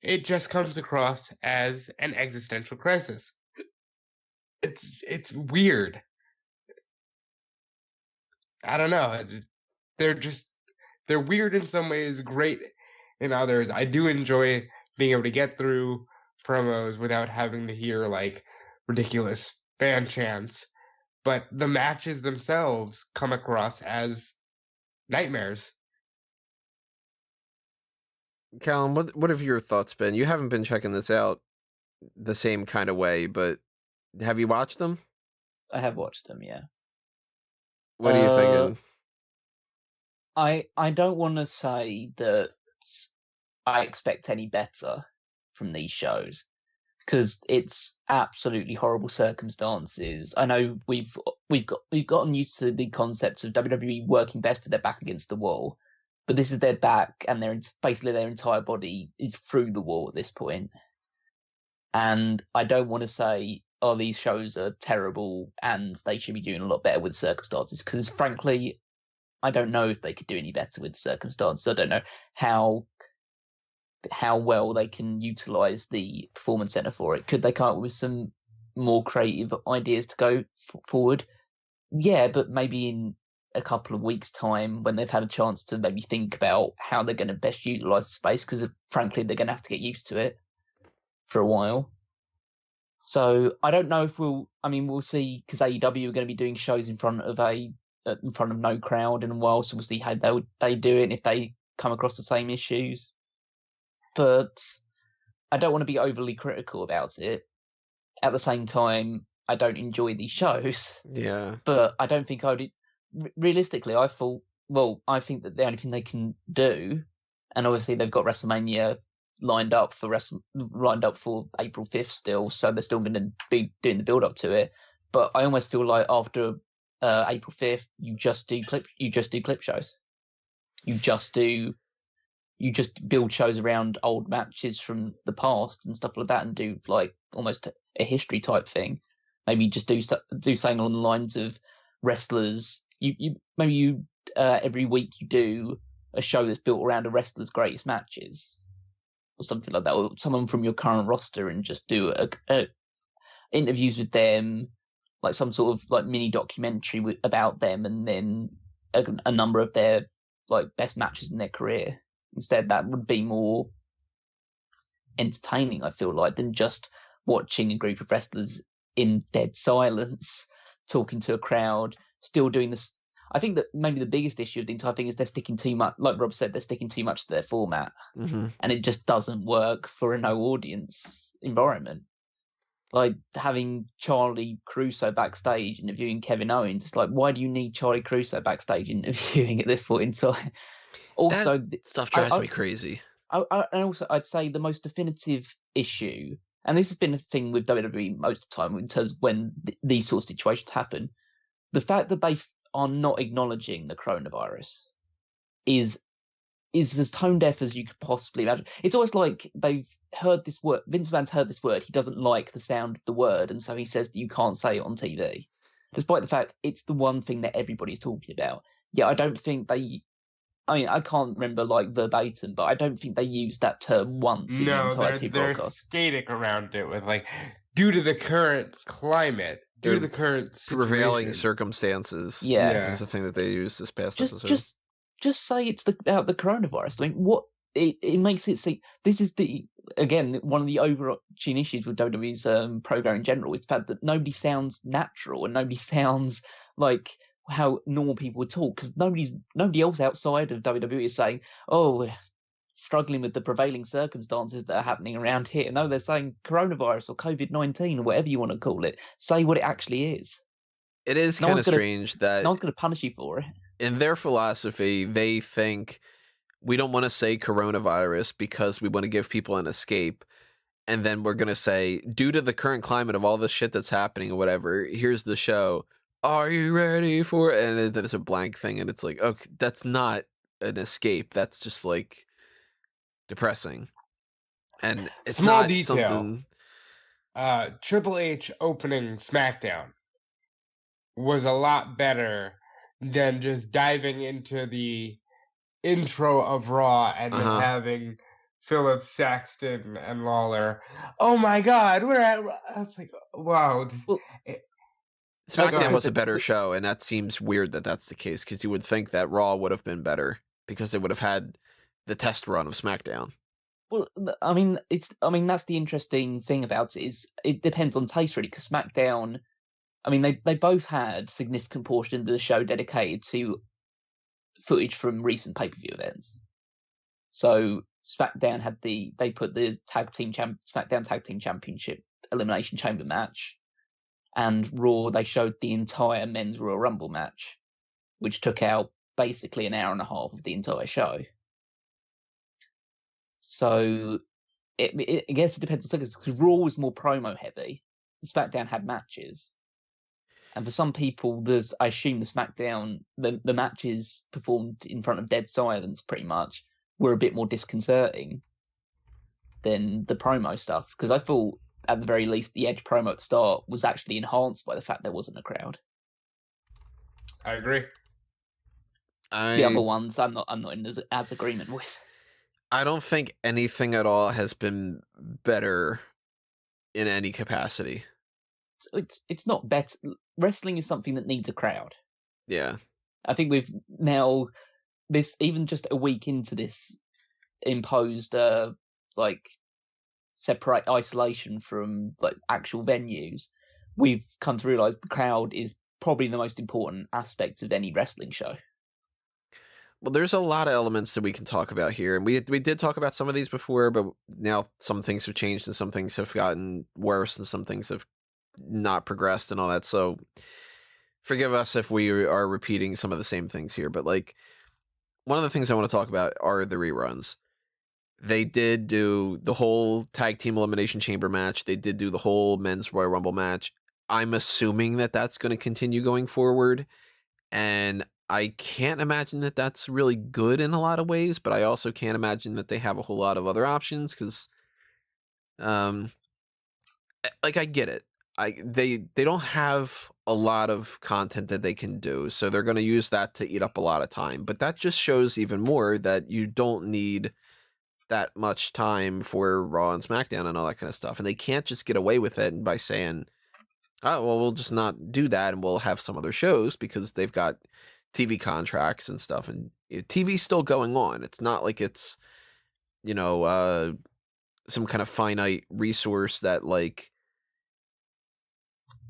it just comes across as an existential crisis. It's weird. I don't know. They're weird in some ways, great in others. I do enjoy being able to get through promos without having to hear like ridiculous fan chants, but the matches themselves come across as nightmares. Callum, what have your thoughts been? You haven't been checking this out the same kind of way, but have you watched them? I have watched them, yeah. What are you thinking? I don't want to say that I expect any better from these shows because it's absolutely horrible circumstances. I know we've gotten used to the concepts of WWE working best with their back against the wall, but this is their back, and basically their entire body is through the wall at this point. And I don't want to say, oh, these shows are terrible and they should be doing a lot better with circumstances, because frankly, I don't know if they could do any better with circumstances. I don't know how well they can utilize the performance center for it. Could they come up with some more creative ideas to go forward? Yeah, but maybe in a couple of weeks' time, when they've had a chance to maybe think about how they're going to best utilize the space, because frankly, they're going to have to get used to it for a while. So I don't know if we'll see, because AEW are going to be doing shows in front of no crowd in a while, so we'll see how they do it and if they come across the same issues. But I don't want to be overly critical about it. At the same time, I don't enjoy these shows. Yeah. But I don't think realistically, I think that the only thing they can do, and obviously they've got WrestleMania lined up for April 5th still, so they're still going to be doing the build up to it. But I almost feel like after April 5th, you just do clip shows. You just build shows around old matches from the past and stuff like that, and do like almost a history type thing. Maybe just do something along the lines of wrestlers. Every week you do a show that's built around a wrestler's greatest matches, or something like that, or someone from your current roster, and just do a interviews with them, like some sort of like mini documentary about them, and then a number of their like best matches in their career. Instead, that would be more entertaining, I feel like, than just watching a group of wrestlers in dead silence, talking to a crowd, still doing this. I think that maybe the biggest issue of the entire thing is they're sticking too much, like Rob said, they're sticking too much to their format, and it just doesn't work for a no audience environment. Like having Charlie Caruso backstage interviewing Kevin Owens, it's like, why do you need Charlie Caruso backstage interviewing at this point in time? Also, that stuff drives me crazy. And also, I'd say the most definitive issue, and this has been a thing with WWE most of the time in terms of when these sort of situations happen, the fact that they are not acknowledging the coronavirus. is as tone deaf as you could possibly imagine. It's almost like they've heard this word. Vince McMahon's heard this word. He doesn't like the sound of the word, and so he says that you can't say it on TV, despite the fact it's the one thing that everybody's talking about. Yeah, I don't think they. I mean, I can't remember like verbatim, but I don't think they used that term once in the No, entirety of they're broadcast. skating around it with like, due to the current climate, due to the current prevailing situation. circumstances. Yeah. Is the thing that they used this past episode. Just say it's about the coronavirus. I mean, what it makes it seem. This is again one of the overarching issues with WWE's program in general is the fact that nobody sounds natural and nobody sounds like how normal people would talk, because nobody else outside of WWE is saying, "Oh, we're struggling with the prevailing circumstances that are happening around here." No, they're saying coronavirus or COVID-19 or whatever you want to call it. Say what it actually is. It is kind of strange that no one's going to punish you for it. In their philosophy, they think we don't want to say coronavirus because we want to give people an escape. And then we're going to say, due to the current climate of all the shit that's happening or whatever, here's the show. Are you ready for it? And then it's a blank thing. And it's like, okay, that's not an escape. That's just like depressing. And it's Small not detail. Something... Triple H opening SmackDown was a lot better than just diving into the intro of Raw and then having Phillips, Saxton, and Lawler. Oh my God, we're at. I was like, wow. SmackDown was a better show, and that seems weird that that's the case, because you would think that Raw would have been better because they would have had the test run of SmackDown. Well, I mean, that's the interesting thing about it, is it depends on taste, really, because SmackDown, I mean, they both had significant portions of the show dedicated to footage from recent pay-per-view events. So SmackDown had they put the SmackDown Tag Team Championship Elimination Chamber match, and Raw they showed the entire Men's Royal Rumble match, which took out basically an hour and a half of the entire show. So I guess it depends on because Raw was more promo heavy. SmackDown had matches. And for some people, I assume the SmackDown, the matches performed in front of dead silence pretty much were a bit more disconcerting than the promo stuff. Because I thought, at the very least, the Edge promo at the start was actually enhanced by the fact there wasn't a crowd. I agree. The other ones, I'm not in as agreement with. I don't think anything at all has been better in any capacity. It's not better. Wrestling is something that needs a crowd. Yeah. I think we've now, even just a week into this imposed separate isolation from like actual venues, we've come to realize the crowd is probably the most important aspect of any wrestling show. Well, there's a lot of elements that we can talk about here, and we did talk about some of these before, but now some things have changed and some things have gotten worse and some things have not progressed and all that. So forgive us if we are repeating some of the same things here, but like one of the things I want to talk about are the reruns. They did do the whole tag team elimination chamber match. They did do the whole men's Royal Rumble match. I'm assuming that that's going to continue going forward, and I can't imagine that that's really good in a lot of ways, but I also can't imagine that they have a whole lot of other options because, like, I get it. They don't have a lot of content that they can do, so they're going to use that to eat up a lot of time. But that just shows even more that you don't need that much time for Raw and SmackDown and all that kind of stuff. And they can't just get away with it by saying, oh, well, we'll just not do that and we'll have some other shows, because they've got TV contracts and stuff, and TV's still going on. It's not like it's, some kind of finite resource that, like,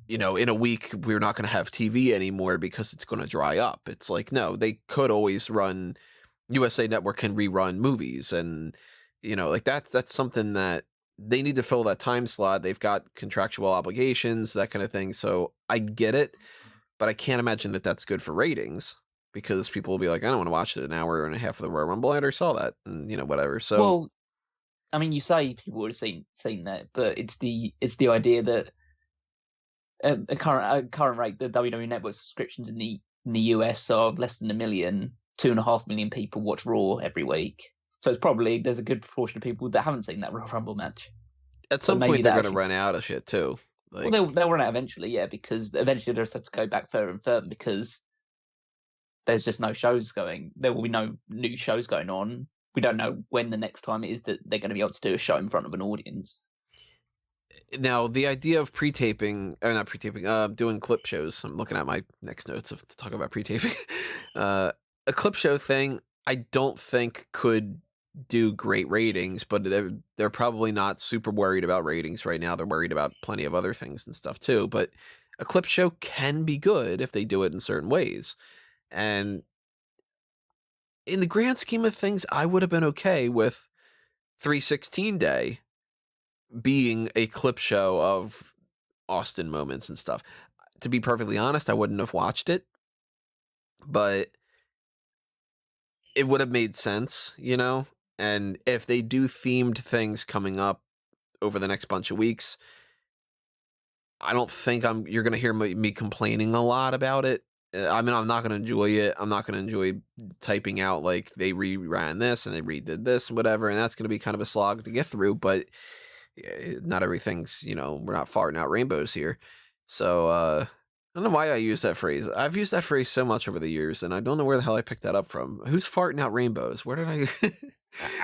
in a week we're not going to have TV anymore because it's going to dry up. It's like, no, they could always run, USA Network can rerun movies, and like that's something that they need to fill that time slot. They've got contractual obligations, that kind of thing. So I get it, but I can't imagine that that's good for ratings, because people will be like, I don't want to watch it an hour and a half of the Royal Rumble. I already saw that, and whatever. So, well, I mean, you say people would have seen that, but it's the idea that a current rate, the WWE Network subscriptions in the US are less than 1 million 2.5 million people watch Raw every week. So it's probably there's a good proportion of people that haven't seen that Royal Rumble match. At So some maybe point, they're that going to run out of shit too. Like, well, they'll run out eventually, yeah, because eventually they'll just have to go back further and further because there's just no shows going. There will be no new shows going on. We don't know when the next time it is that they're going to be able to do a show in front of an audience. now, the idea of pre-taping, or not pre-taping, doing clip shows. I'm looking at my next notes to talk about pre-taping. A clip show thing, I don't think could do great ratings, but they're probably not super worried about ratings right now. They're worried about plenty of other things and stuff too. But a clip show can be good if they do it in certain ways. And in the grand scheme of things, I would have been okay with 316 Day being a clip show of Austin moments and stuff. To be perfectly honest, I wouldn't have watched it, but it would have made sense, you know? And if they do themed things coming up over the next bunch of weeks, I don't think you're going to hear me complaining a lot about it. I mean, I'm not going to enjoy it. I'm not going to enjoy typing out like they reran this and they redid this and whatever. And that's going to be kind of a slog to get through, but not everything's, we're not farting out rainbows here. So, I don't know why I use that phrase. I've used that phrase so much over the years, and I don't know where the hell I picked that up from. Who's farting out rainbows? Where did I?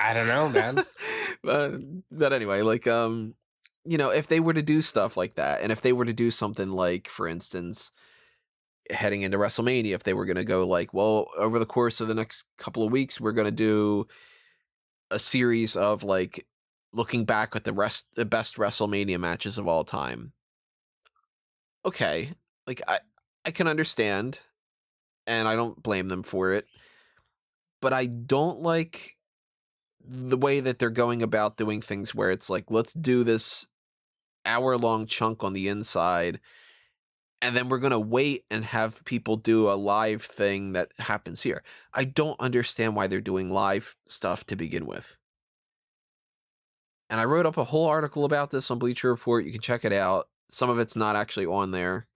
I don't know, man. But anyway, like, if they were to do stuff like that, and if they were to do something like, for instance, heading into WrestleMania, if they were going to go like, well, over the course of the next couple of weeks, we're going to do a series of like looking back at the best WrestleMania matches of all time. Okay, like I can understand, and I don't blame them for it, but I don't like the way that they're going about doing things where it's like, let's do this hour-long chunk on the inside, and then we're going to wait and have people do a live thing that happens here. I don't understand why they're doing live stuff to begin with. And I wrote up a whole article about this on Bleacher Report. You can check it out. Some of it's not actually on there.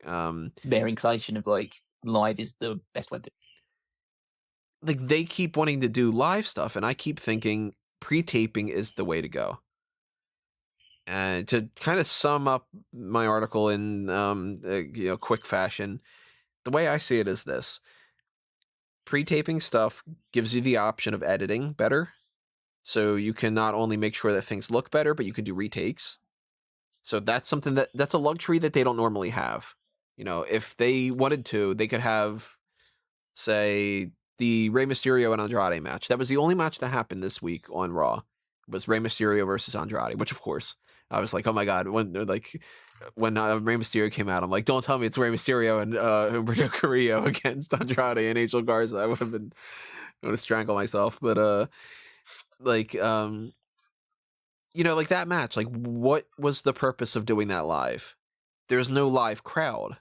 Their inclination of like live is the best way to. Like they keep wanting to do live stuff, and I keep thinking pre-taping is the way to go. And to kind of sum up my article in quick fashion, the way I see it is this: pre-taping stuff gives you the option of editing better, so you can not only make sure that things look better, but you can do retakes. So that's something that's a luxury that they don't normally have. If they wanted to, they could have, say, the Rey Mysterio and Andrade match. That was the only match that happened this week on Raw. Was Rey Mysterio versus Andrade, which of course I was like, oh my god, when Rey Mysterio came out, I'm like, don't tell me it's Rey Mysterio and Humberto Carrillo against Andrade and Angel Garza. I would have strangled myself. But like that match, like what was the purpose of doing that live? There's no live crowd.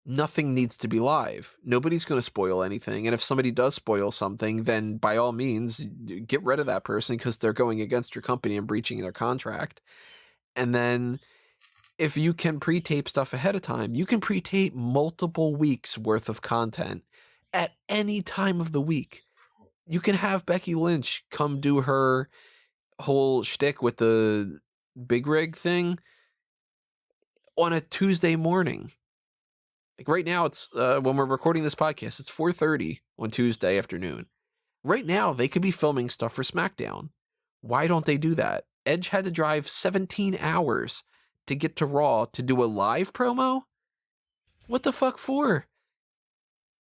Nothing needs to be live. Nobody's going to spoil anything. And if somebody does spoil something, then by all means, get rid of that person because they're going against your company and breaching their contract. And then if you can pre-tape stuff ahead of time, you can pre-tape multiple weeks worth of content at any time of the week. You can have Becky Lynch come do her whole shtick with the big rig thing on a Tuesday morning. Like right now, it's when we're recording this podcast, it's 4:30 on Tuesday afternoon. Right now, they could be filming stuff for SmackDown. Why don't they do that? Edge had to drive 17 hours to get to Raw to do a live promo? What the fuck for?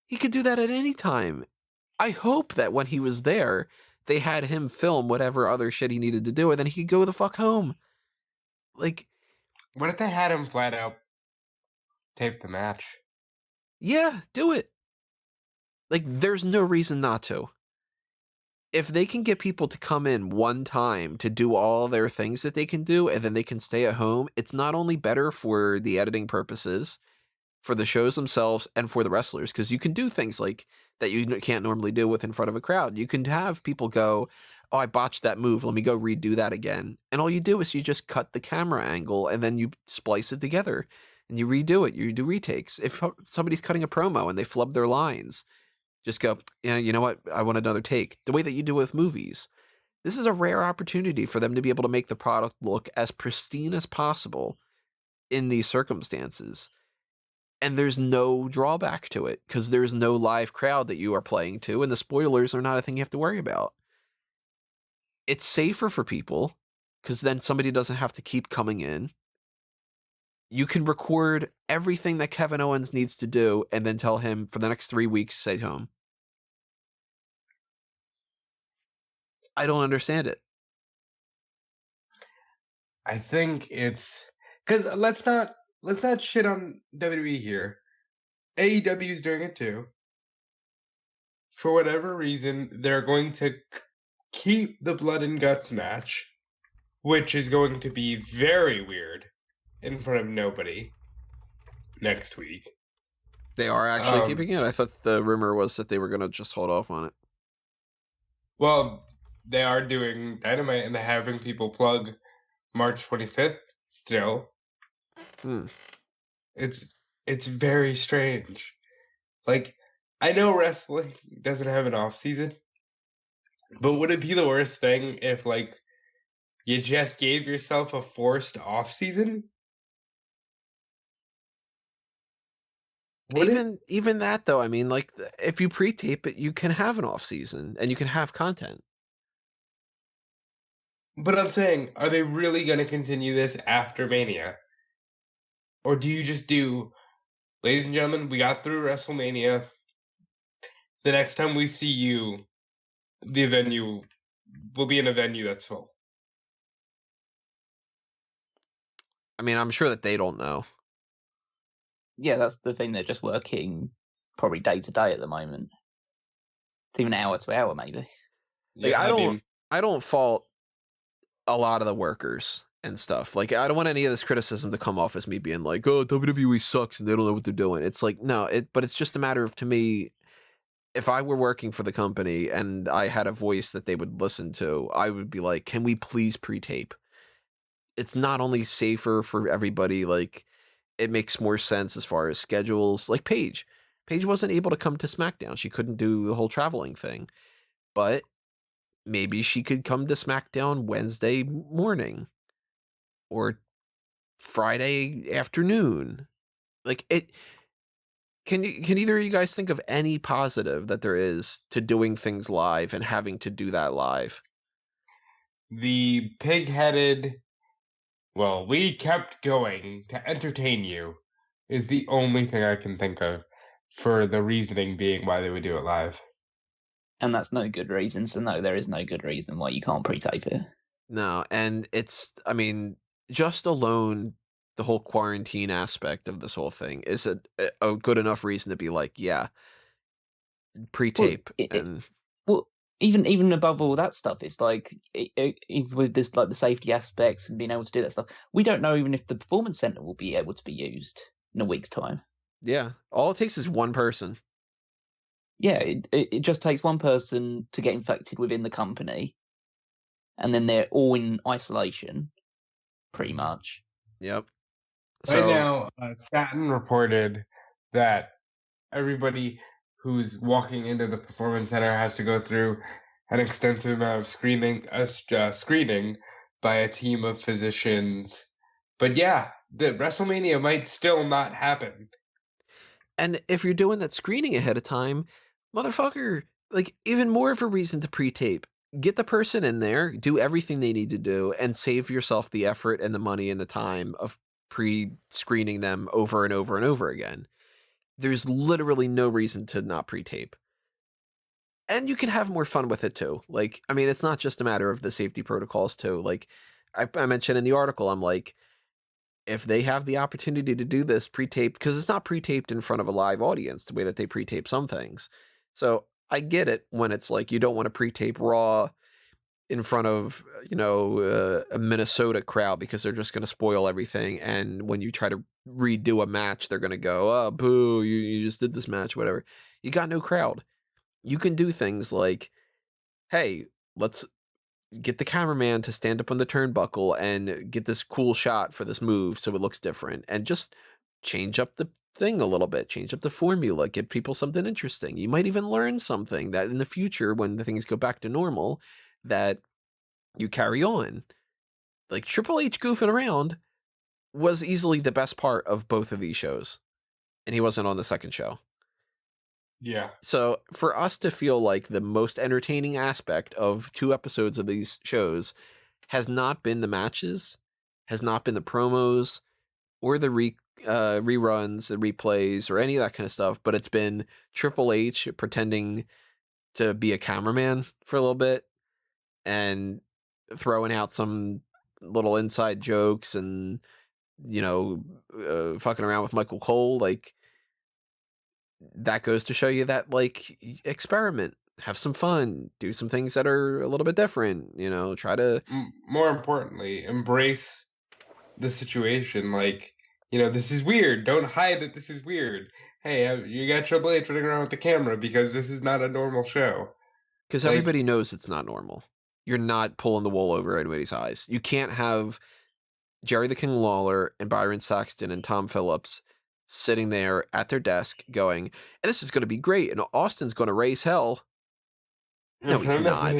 He could do that at any time. I hope that when he was there, they had him film whatever other shit he needed to do, and then he could go the fuck home. Like, what if they had him flat out tape the match? Yeah, do it. Like, there's no reason not to. If they can get people to come in one time to do all their things that they can do, and then they can stay at home, it's not only better for the editing purposes, for the shows themselves, and for the wrestlers, because you can do things like that you can't normally do in front of a crowd. You can have people go, oh, I botched that move. Let me go redo that again. And all you do is you just cut the camera angle, and then you splice it together. And you redo it. You do retakes. If somebody's cutting a promo and they flub their lines, Just go, yeah, you know what? I want another take. The way that you do with movies. This is a rare opportunity for them to be able to make the product look as pristine as possible in these circumstances. And there's no drawback to it because there's no live crowd that you are playing to, and the spoilers are not a thing you have to worry about. It's safer for people because then somebody doesn't have to keep coming in. You can record everything that Kevin Owens needs to do and then tell him for the next 3 weeks, stay home. I don't understand it. I think it's because let's not shit on WWE here. AEW is doing it too. For whatever reason, they're going to keep the blood and guts match, which is going to be very weird in front of nobody next week. They are actually keeping it? I thought the rumor was that they were going to just hold off on it. Well, they are doing Dynamite and they're having people plug March 25th still. It's very strange. Like, I know wrestling doesn't have an off season, but would it be the worst thing if like you just gave yourself a forced off season? Even that though, I mean, like if you pre-tape it, you can have an off season and you can have content. But I'm saying, are they really going to continue this after Mania? Or do you just do, ladies and gentlemen, we got through WrestleMania. The next time we see you, the venue will be in a venue that's full. I mean, I'm sure that they don't know. Yeah, that's the thing. They're just working probably day to day at the moment. It's even hour to hour, maybe. Like, yeah, I don't fault a lot of the workers and stuff. Like, I don't want any of this criticism to come off as me being like, oh, WWE sucks and they don't know what they're doing. It's like, no, but it's just a matter of, to me, if I were working for the company and I had a voice that they would listen to, I would be like, can we please pre-tape? It's not only safer for everybody, like, it makes more sense as far as schedules. Like Paige wasn't able to come to SmackDown. She couldn't do the whole traveling thing. But maybe she could come to SmackDown Wednesday morning or Friday afternoon. Like, it can either of you guys think of any positive that there is to doing things live and having to do that live? The pig-headed, well, we kept going to entertain you is the only thing I can think of for the reasoning being why they would do it live. And that's no good reason. So no, there is no good reason why you can't pre-tape it. No, and it's, I mean, just alone, the whole quarantine aspect of this whole thing is a good enough reason to be like, yeah, pre-tape. Well, even above all that stuff, it's like even with this, like the safety aspects and being able to do that stuff, we don't know even if the performance center will be able to be used in a week's time. Yeah, all it takes is one person. Yeah, it just takes one person to get infected within the company, and then they're all in isolation, pretty much. Yep. Right now, Satin reported that everybody who's walking into the performance center has to go through an extensive amount of screening by a team of physicians. But yeah, the WrestleMania might still not happen. And if you're doing that screening ahead of time, motherfucker, like, even more of a reason to pre-tape. Get the person in there, do everything they need to do, and save yourself the effort and the money and the time of pre-screening them over and over and over again. There's literally no reason to not pre-tape. And you can have more fun with it too. Like, I mean, it's not just a matter of the safety protocols too. Like, I mentioned in the article, I'm like, if they have the opportunity to do this pre-taped, because it's not pre-taped in front of a live audience the way that they pre-tape some things. So I get it when it's like you don't want to pre-tape Raw in front of, a Minnesota crowd because they're just going to spoil everything. And when you try to redo a match, they're going to go, oh, boo, you just did this match, whatever. You got no crowd. You can do things like, hey, let's get the cameraman to stand up on the turnbuckle and get this cool shot for this move so it looks different, and just change up the thing a little bit, change up the formula, give people something interesting. You might even learn something that in the future, when the things go back to normal, that you carry on. Like Triple H goofing around was easily the best part of both of these shows, and he wasn't on the second show. Yeah. So for us to feel like the most entertaining aspect of 2 episodes of these shows has not been the matches, has not been the promos or the reruns, the replays, or any of that kind of stuff, but it's been Triple H pretending to be a cameraman for a little bit and throwing out some little inside jokes and, fucking around with Michael Cole. Like, that goes to show you that, like, experiment, have some fun, do some things that are a little bit different, try to... More importantly, embrace the situation. Like, this is weird. Don't hide that this is weird. Hey, you got Triple H running around with the camera because this is not a normal show. Because Like, everybody knows it's not normal. You're not pulling the wool over anybody's eyes. You can't have Jerry the King Lawler and Byron Saxton and Tom Phillips sitting there at their desk going, and this is going to be great, and Austin's going to raise hell. No, he's not.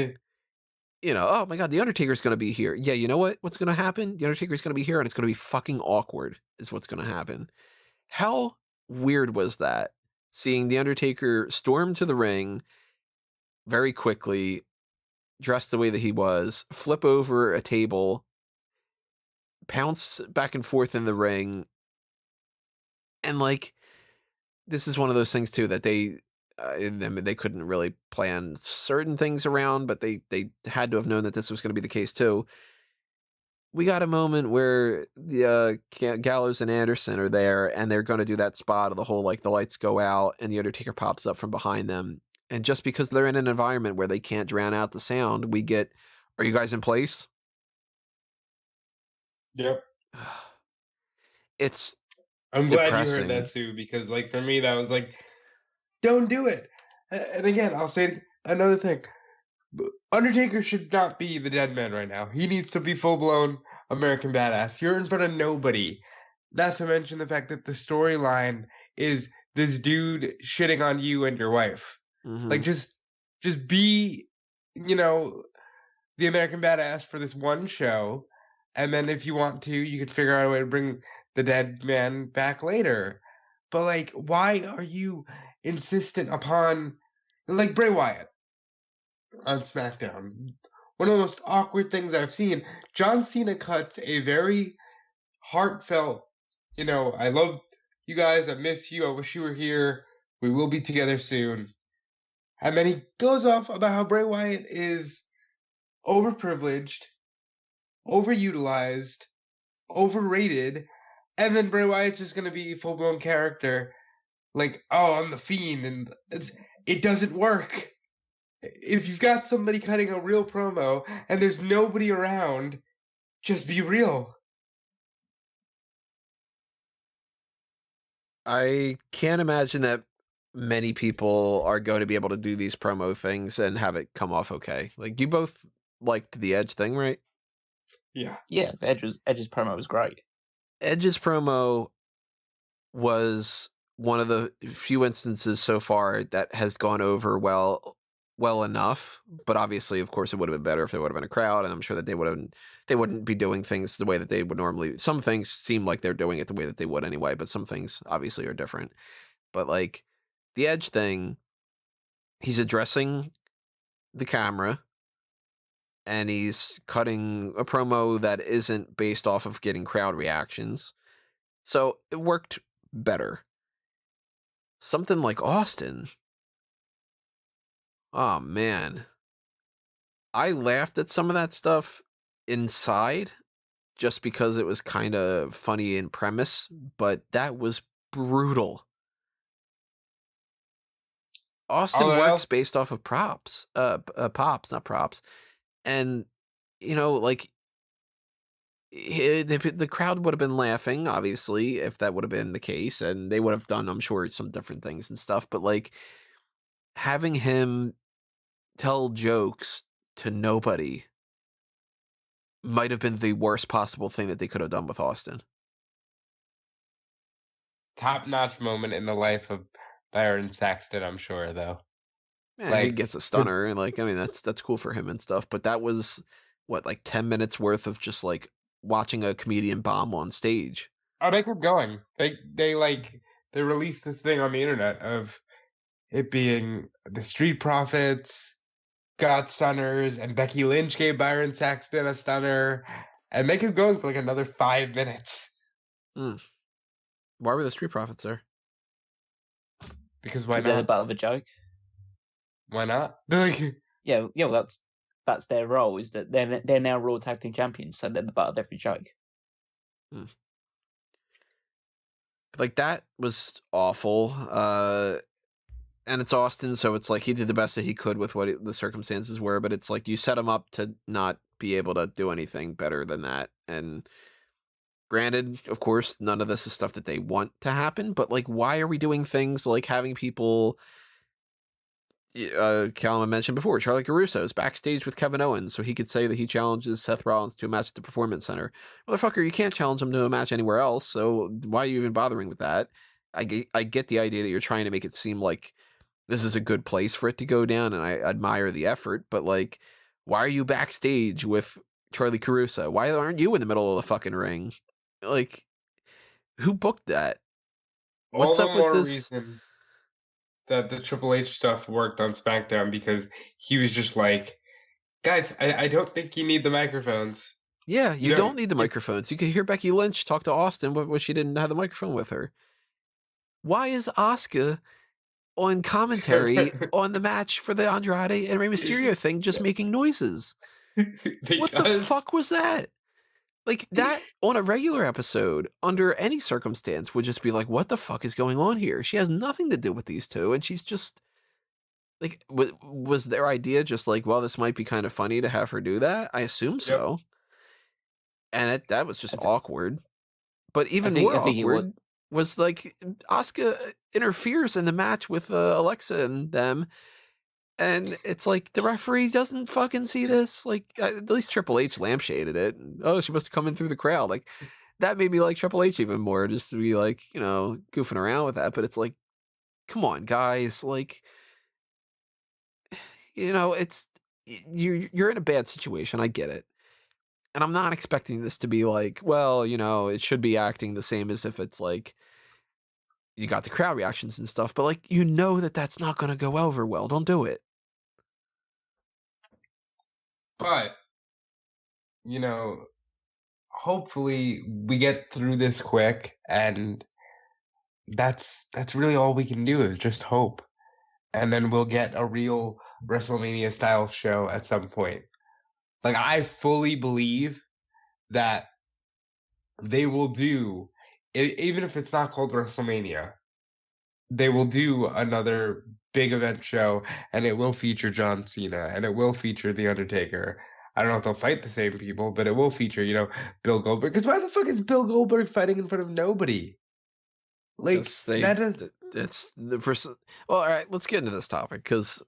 Oh my God, The Undertaker's going to be here. Yeah, you know what? What's going to happen? The Undertaker's going to be here, and it's going to be fucking awkward, is what's going to happen. How weird was that? Seeing The Undertaker storm to the ring very quickly, dressed the way that he was, flip over a table, pounce back and forth in the ring, and like, this is one of those things too that they couldn't really plan certain things around, but they had to have known that this was going to be the case too. We got a moment where the Gallows and Anderson are there, and they're going to do that spot of the whole, like, the lights go out and the Undertaker pops up from behind them. And just because they're in an environment where they can't drown out the sound, we get, are you guys in place? Yep. It's I'm glad you heard depressing. that too, because, like, for me, that was like, don't do it. And again, I'll say another thing. Undertaker should not be the dead man right now. He needs to be full-blown American badass. You're in front of nobody. Not to mention the fact that the storyline is this dude shitting on you and your wife. Mhm. Like, just be, the American badass for this one show, and then if you want to, you can figure out a way to bring the dead man back later. But, like, why are you insistent upon, like, Bray Wyatt on SmackDown? One of the most awkward things I've seen. John Cena cuts a very heartfelt, I love you guys, I miss you, I wish you were here, we will be together soon. And then he goes off about how Bray Wyatt is overprivileged, overutilized, overrated, and then Bray Wyatt's just going to be a full-blown character. Like, oh, I'm the Fiend, and it doesn't work. If you've got somebody cutting a real promo and there's nobody around, just be real. I can't imagine that many people are going to be able to do these promo things and have it come off okay. Like, you both liked the Edge thing, right? Yeah. Yeah, Edge's promo was great. Edge's promo was one of the few instances so far that has gone over well enough, but obviously, of course, it would have been better if there would have been a crowd, and I'm sure that they wouldn't be doing things the way that they would normally. Some things seem like they're doing it the way that they would anyway, but some things obviously are different. But like the Edge thing, he's addressing the camera and he's cutting a promo that isn't based off of getting crowd reactions. So it worked better. Something like Austin. Oh man. I laughed at some of that stuff inside just because it was kind of funny in premise, but that was brutal. Austin works based off of props, pops, not props. And, like, the crowd would have been laughing, obviously, if that would have been the case, and they would have done, I'm sure, some different things and stuff, but, like, having him tell jokes to nobody might have been the worst possible thing that they could have done with Austin. top-notch moment in the life of Byron Saxton, I'm sure, though. Yeah, he Like, gets a stunner, and like, I mean, that's cool for him and stuff. But that was what, like 10 minutes worth of just like watching a comedian bomb on stage. oh, they kept going. They released this thing on the internet of it being the Street Profits got stunners, and Becky Lynch gave Byron Saxton a stunner, and they kept going for like another 5 minutes. Mm. Why were the Street Profits there? Because why They're the not? butt of a joke. Why not? They're like, Yeah, well, that's their role. Is that they're now Raw Tag Team Champions, so they're the butt of every joke. Like that was awful. And it's Austin, so it's like he did the best that he could with what the circumstances were, but it's like you set him up to not be able to do anything better than that. And granted, of course, none of this is stuff that they want to happen, but like, why are we doing things like having people? Callum mentioned before, Charlie Caruso is backstage with Kevin Owens, so he could say that he challenges Seth Rollins to a match at the Performance Center. Motherfucker, you can't challenge him to a match anywhere else, so why are you even bothering with that? I get the idea that you're trying to make it seem like this is a good place for it to go down, and I admire the effort, but like, why are you backstage with Charlie Caruso? Why aren't you in the middle of the fucking ring? Like, who booked that? all What's the up with more this? reason that the Triple H stuff worked on SmackDown, because he was just like, guys, I don't think you need the microphones. Yeah, you don't need the you- microphones. You could hear Becky Lynch talk to Austin when she didn't have the microphone with her. Why is Asuka on commentary on the match for the Andrade and Rey Mysterio thing just making noises? What the Because fuck was that? Like, that on a regular episode, under any circumstance, would just be like, what the fuck is going on here? She has nothing to do with these two, and she's just like, was their idea just like, well, this might be kind of funny to have her do that? I assume Yep. so. And that was just awkward. But even I more think it awkward was like Asuka interferes in the match with Alexa and them, and it's like the referee doesn't fucking see this. Like at least Triple H lampshaded it. And, oh, she must have come in through the crowd. Like that made me like Triple H even more, just to be like, you know, goofing around with that. But it's like, come on, guys, like, you know, it's you're in a bad situation. I get it. And I'm not expecting this to be like, well, you know, it should be acting the same as if it's like you got the crowd reactions and stuff, but like, you know that that's not going to go over well. Don't do it. But, hopefully we get through this quick, and that's really all we can do, is just hope. And then we'll get a real WrestleMania style show at some point. Like, I fully believe that they will do, even if it's not called WrestleMania, they will do another big event show, and it will feature John Cena, and it will feature The Undertaker. I don't know if they'll fight the same people, but it will feature, Bill Goldberg. Because why the fuck is Bill Goldberg fighting in front of nobody? Like, Because that is... it's the first. Well, all right, let's get into this topic because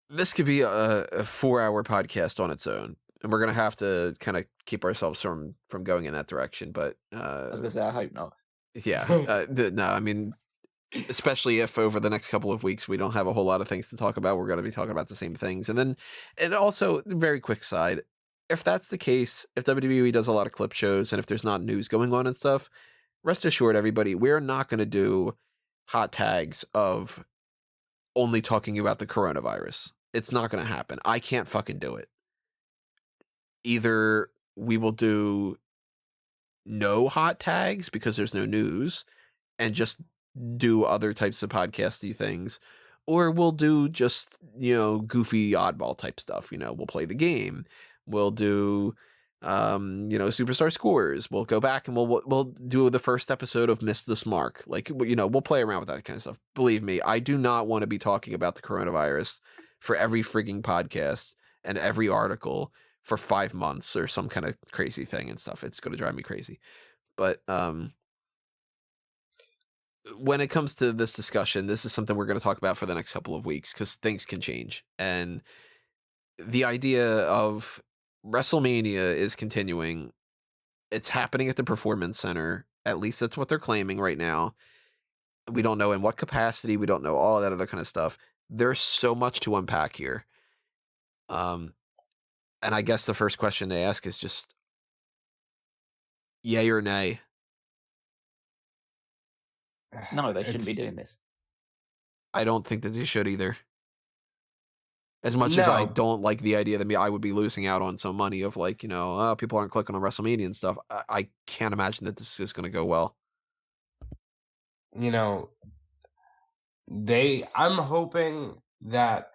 this could be a 4-hour podcast on its own, and we're gonna have to kind of keep ourselves from going in that direction. But I was gonna say, I hope not. yeah, no, I mean, especially if over the next couple of weeks we don't have a whole lot of things to talk about, we're going to be talking about the same things. And also, very quick side, if that's the case, if WWE does a lot of clip shows and if there's not news going on and stuff, rest assured, everybody, we're not going to do hot tags of only talking about the coronavirus. It's not going to happen. I can't fucking do it. Either we will do no hot tags because there's no news and just do other types of podcasty things, or we'll do just, goofy oddball type stuff. We'll play the game, we'll do superstar scores, we'll go back and we'll do the first episode of Miss the Smark. Like, we'll play around with that kind of stuff. Believe me, I do not want to be talking about the coronavirus for every frigging podcast and every article for 5 months or some kind of crazy thing and stuff. It's going to drive me crazy. But when it comes to this discussion, this is something we're going to talk about for the next couple of weeks because things can change. And the idea of WrestleMania is continuing. It's happening at the Performance Center. At least that's what they're claiming right now. We don't know in what capacity. We don't know all of that other kind of stuff. There's so much to unpack here. And I guess the first question they ask is just yay or nay. No, they shouldn't be doing this. I don't think that they should either. As much as I don't like the idea that I would be losing out on some money of like, people aren't clicking on WrestleMania and stuff, I can't imagine that this is going to go well. I'm hoping that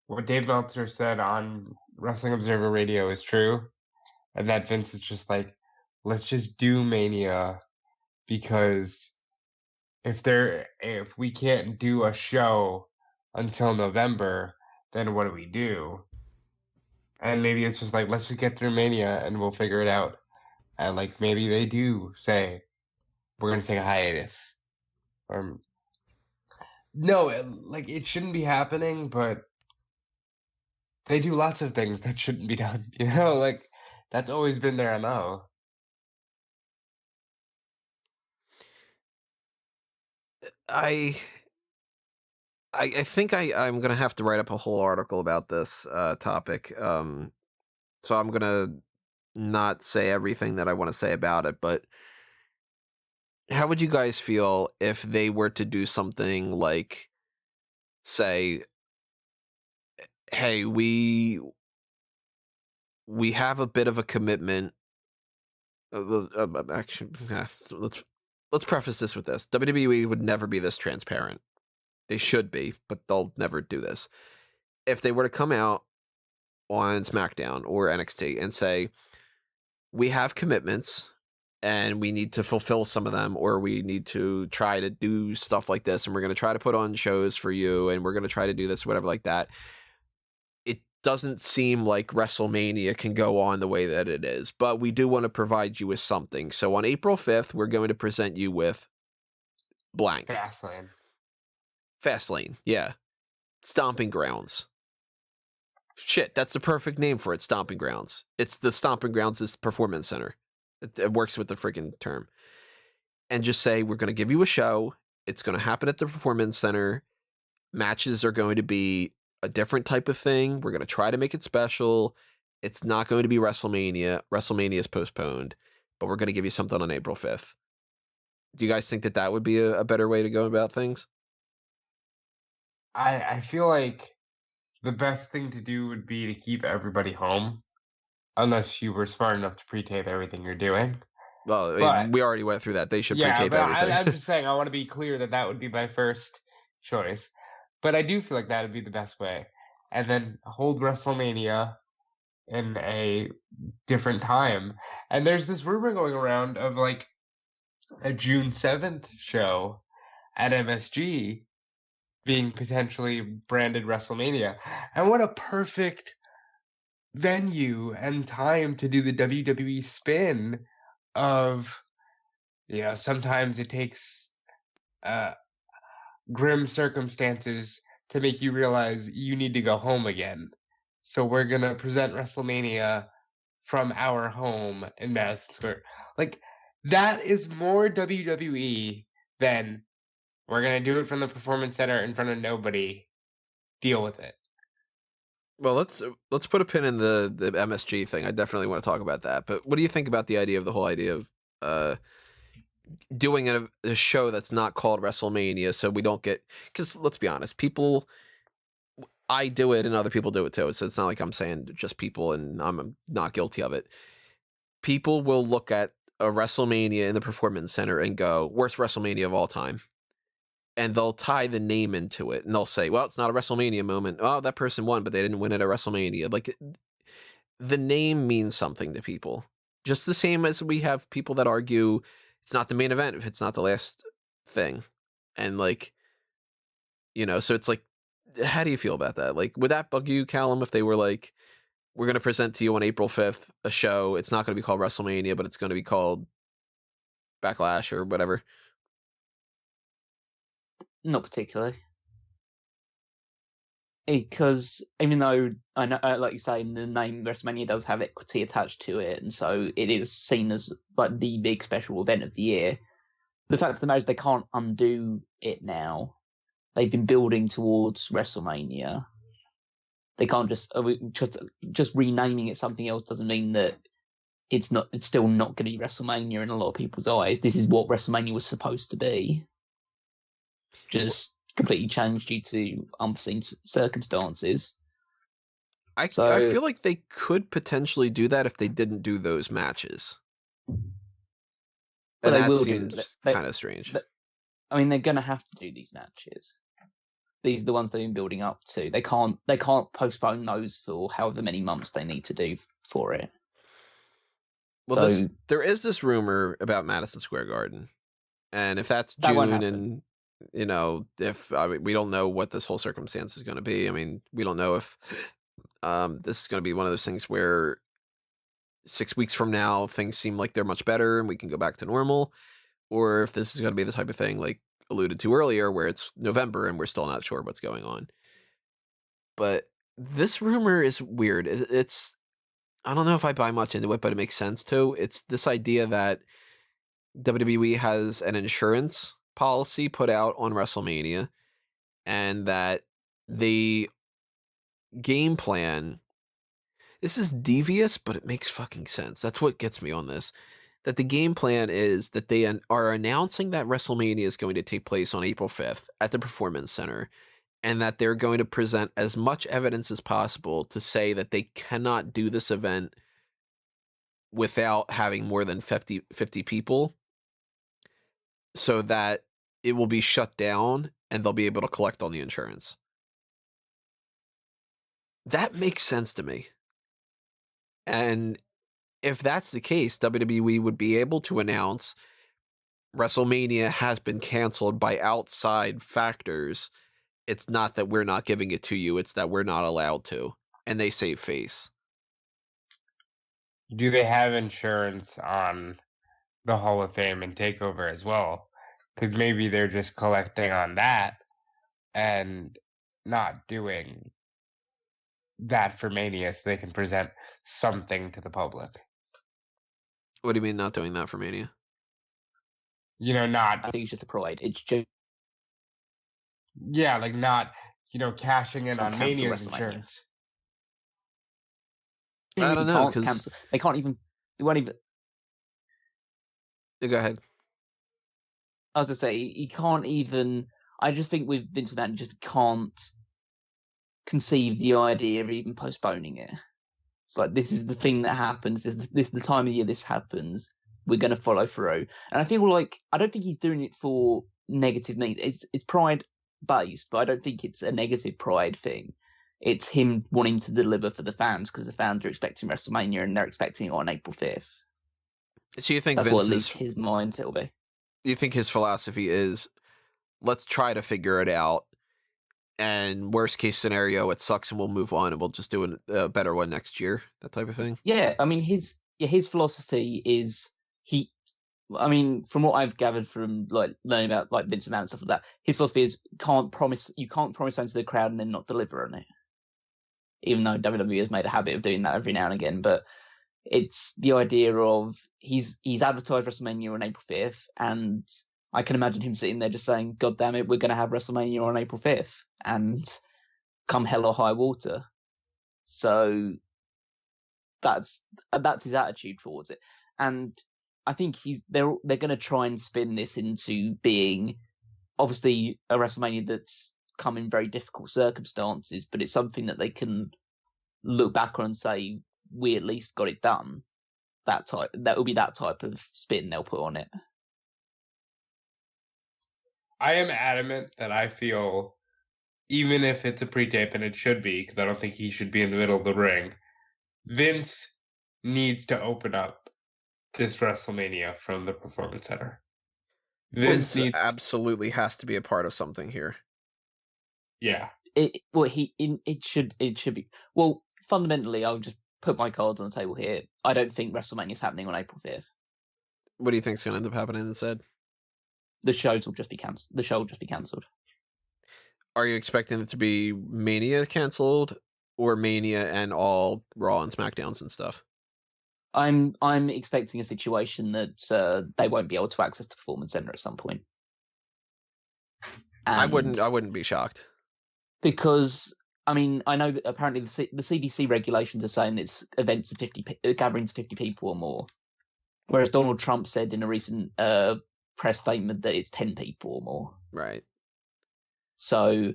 what Dave Meltzer said on Wrestling Observer Radio is true, and that Vince is just like, let's just do Mania, because if we can't do a show until November, then what do we do? And maybe it's just like, let's just get through Mania and we'll figure it out. And like maybe they do say we're gonna take a hiatus. No, like it shouldn't be happening, but they do lots of things that shouldn't be done. Like that's always been their MO. I think I'm gonna have to write up a whole article about this topic. So I'm gonna not say everything that I want to say about it, but how would you guys feel if they were to do something like say, hey, we have a bit of a commitment. Actually, let's preface this with this: WWE would never be this transparent. They should be, but they'll never do this. If they were to come out on SmackDown or NXT and say, we have commitments and we need to fulfill some of them, or we need to try to do stuff like this, and we're going to try to put on shows for you, and we're going to try to do this, whatever like that. It doesn't seem like WrestleMania can go on the way that it is, but we do want to provide you with something. So on April 5th, we're going to present you with blank. Fastlane, yeah. Stomping Grounds. Shit, that's the perfect name for it, Stomping Grounds. It's the Stomping Grounds is Performance Center. It works with the freaking term. And just say, we're going to give you a show. It's going to happen at the Performance Center. Matches are going to be a different type of thing. We're going to try to make it special. It's not going to be WrestleMania. WrestleMania is postponed. But we're going to give you something on April 5th. Do you guys think that would be a better way to go about things? I feel like the best thing to do would be to keep everybody home, unless you were smart enough to pre-tape everything you're doing. Well, we already went through that. They should pre-tape everything. I'm just saying, I want to be clear that would be my first choice. But I do feel like that would be the best way. And then hold WrestleMania in a different time. And there's this rumor going around of like a June 7th show at MSG being potentially branded WrestleMania. And what a perfect venue and time to do the WWE spin of, sometimes it takes grim circumstances to make you realize you need to go home again. So we're going to present WrestleMania from our home in Madison Square. Like, that is more WWE than we're going to do it from the Performance Center in front of nobody. Deal with it. Well, let's put a pin in the MSG thing. I definitely want to talk about that. But what do you think about the whole idea of doing a show that's not called WrestleMania, so we don't get, because let's be honest, I do it and other people do it too. So it's not like I'm saying just people and I'm not guilty of it. People will look at a WrestleMania in the Performance Center and go, worst WrestleMania of all time. And they'll tie the name into it, and they'll say, well, it's not a WrestleMania moment. Oh, that person won, but they didn't win at a WrestleMania. Like, the name means something to people. Just the same as we have people that argue it's not the main event if it's not the last thing. And, like, so it's like, how do you feel about that? Like, would that bug you, Callum, if they were like, we're going to present to you on April 5th a show. It's not going to be called WrestleMania, but it's going to be called Backlash or whatever? Not particularly. Because even though I know, like you say, the name WrestleMania does have equity attached to it, and so it is seen as like the big special event of the year. The fact of the matter is they can't undo it now. They've been building towards WrestleMania. They can't just renaming it something else doesn't mean that it's still not going to be WrestleMania in a lot of people's eyes. This is what WrestleMania was supposed to be. Just completely changed due to unforeseen circumstances. I feel like they could potentially do that if they didn't do those matches. But and they that will seems kind of strange. I mean, they're going to have to do these matches. These are the ones they've been building up to. They can't postpone those for however many months they need to do for it. Well, there is this rumor about Madison Square Garden, and if that's June, and we don't know what this whole circumstance is going to be. I mean, we don't know if this is going to be one of those things where 6 weeks from now things seem like they're much better and we can go back to normal, or if this is going to be the type of thing like alluded to earlier where it's November and we're still not sure what's going on. But this rumor is weird. It's I don't know if I buy much into it, but it makes sense too. It's this idea that WWE has an insurance policy put out on WrestleMania, and that the game plan, this is devious, but it makes fucking sense. That's what gets me on this. That the game plan is that they are announcing that WrestleMania is going to take place on April 5th at the Performance Center, and that they're going to present as much evidence as possible to say that they cannot do this event without having more than 50 people, so that it will be shut down and they'll be able to collect on the insurance. That makes sense to me. And if that's the case, WWE would be able to announce WrestleMania has been canceled by outside factors. It's not that we're not giving it to you, it's that we're not allowed to. And they save face. Do they have insurance on the Hall of Fame and TakeOver as well? Because maybe they're just collecting on that and not doing that for Mania so they can present something to the public. What do you mean not doing that for Mania? Not... I think it's just a pride. It's just... Yeah, like not, cashing in on Mania's insurance. I don't know, because... They can't even... They won't even... Go ahead. I was going to say, he can't even... I just think with Vince McMahon, he just can't conceive the idea of even postponing it. It's like, this is the thing that happens. This is the time of year this happens. We're going to follow through. And I feel like, I don't think he's doing it for negative means. It's pride based, but I don't think it's a negative pride thing. It's him wanting to deliver for the fans because the fans are expecting WrestleMania and they're expecting it on April 5th. So you think that's what at least his mindset will be? You think his philosophy is, let's try to figure it out, and worst case scenario, it sucks and we'll move on and we'll just do a better one next year, that type of thing? Yeah, I mean, his philosophy is from what I've gathered from like learning about like Vince McMahon and stuff like that, his philosophy is you can't promise something to the crowd and then not deliver on it. Even though WWE has made a habit of doing that every now and again, but it's the idea of he's advertised WrestleMania on April 5th, and I can imagine him sitting there just saying, God damn it, we're going to have WrestleMania on April 5th, and come hell or high water. So that's his attitude towards it. And I think they're going to try and spin this into being obviously a WrestleMania that's come in very difficult circumstances, but it's something that they can look back on and say, we at least got it done. That will be that type of spin they'll put on it. I am adamant that I feel, even if it's a pre-tape, and it should be, because I don't think he should be in the middle of the ring, Vince needs to open up this WrestleMania from the Performance Center. Vince absolutely has to be a part of something here. Yeah. It should be. Well, fundamentally, I'll just put my cards on the table here. I don't think WrestleMania is happening on April 5th. What do you think is going to end up happening instead? The show will just be cancelled. Are you expecting it to be Mania canceled or Mania and all Raw and SmackDowns and stuff? I'm expecting a situation that they won't be able to access the Performance Center at some point. I And wouldn't be shocked. because I mean, I know that apparently the CDC regulations are saying it's events of gatherings of 50 people or more, whereas Donald Trump said in a recent press statement that it's 10 people or more. Right. So,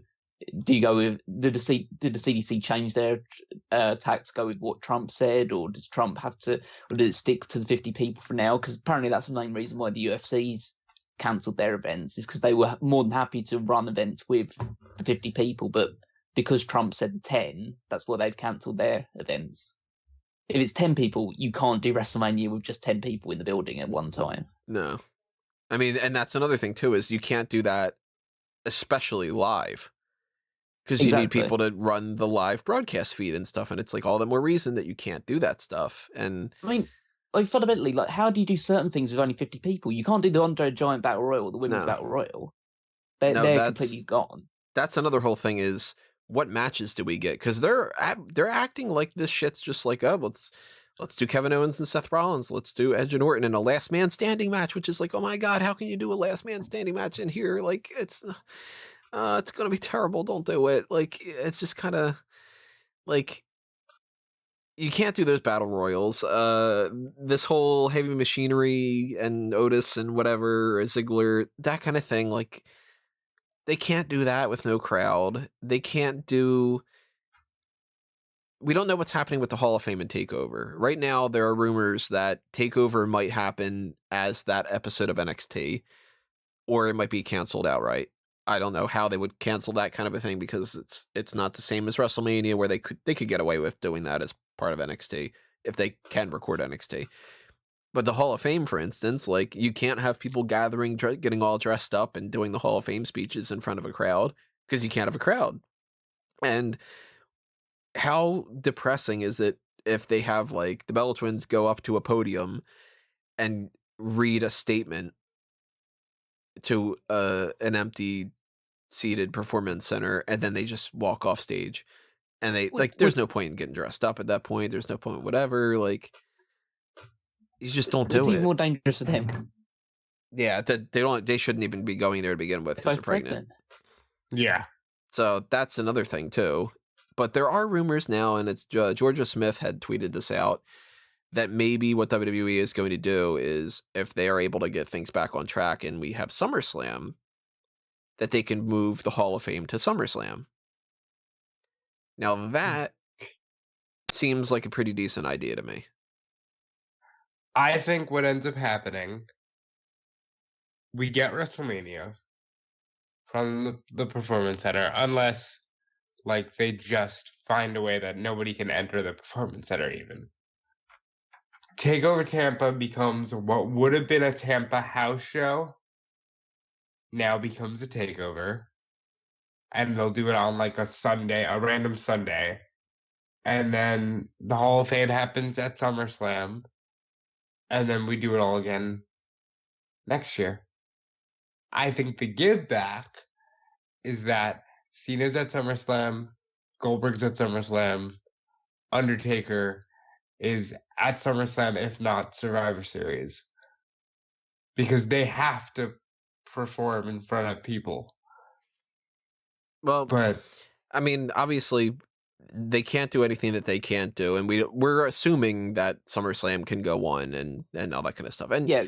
do you go with did the CDC change their tack to go with what Trump said, or does Trump have to, or does it stick to the 50 people for now? Because apparently that's the main reason why the UFC's cancelled their events, is because they were more than happy to run events with the 50 people, but because Trump said 10, that's why they've cancelled their events. If it's 10 people, you can't do WrestleMania with just 10 people in the building at one time. No. I mean, and that's another thing too, is you can't do that, especially live. Because you need people to run the live broadcast feed and stuff, and it's like all the more reason that you can't do that stuff. And I mean, like fundamentally, like how do you do certain things with only 50 people? You can't do the Andre Giant Battle Royal, the Women's Battle Royal. They're completely gone. That's another whole thing, is what matches do we get? Because they're acting like this shit's just like, oh, let's do Kevin Owens and Seth Rollins, let's do Edge and Orton in a last man standing match, which is like, oh my god, how can you do a last man standing match in here? Like it's gonna be terrible. Don't do it. Like it's just kind of like, you can't do those battle royals. This whole heavy machinery and Otis and whatever, Ziggler, that kind of thing. Like, they can't do that with no crowd. They can't do. We don't know what's happening with the Hall of Fame and TakeOver. Right now, there are rumors that TakeOver might happen as that episode of NXT, or it might be canceled outright. I don't know how they would cancel that kind of a thing, because it's not the same as WrestleMania, where they could get away with doing that as part of NXT if they can record NXT. But the Hall of Fame, for instance, like, you can't have people gathering, getting all dressed up and doing the Hall of Fame speeches in front of a crowd, because you can't have a crowd. And how depressing is it if they have, like, the Bella Twins go up to a podium and read a statement to an empty seated performance center, and then they just walk off stage, and there's no point in getting dressed up at that point. There's no point, whatever. Like, you just don't do it. It's even more dangerous for them. Yeah, that they shouldn't even be going there to begin with, because they're pregnant. Yeah. So that's another thing too. But there are rumors now, and it's Georgia Smith had tweeted this out, that maybe what WWE is going to do is, if they are able to get things back on track and we have SummerSlam, that they can move the Hall of Fame to SummerSlam. Now that seems like a pretty decent idea to me. I think what ends up happening, we get WrestleMania from the Performance Center, unless, like, they just find a way that nobody can enter the Performance Center even. TakeOver Tampa becomes what would have been a Tampa house show, now becomes a TakeOver. And they'll do it on, like, a Sunday, a random Sunday. And then the Hall of Fame happens at SummerSlam. And then we do it all again next year. I think the give back is that Cena's at SummerSlam, Goldberg's at SummerSlam, Undertaker is at SummerSlam, if not Survivor Series. Because they have to perform in front of people. Well, but I mean, obviously, they can't do anything that they can't do, and we're assuming that SummerSlam can go on and all that kind of stuff. And yeah,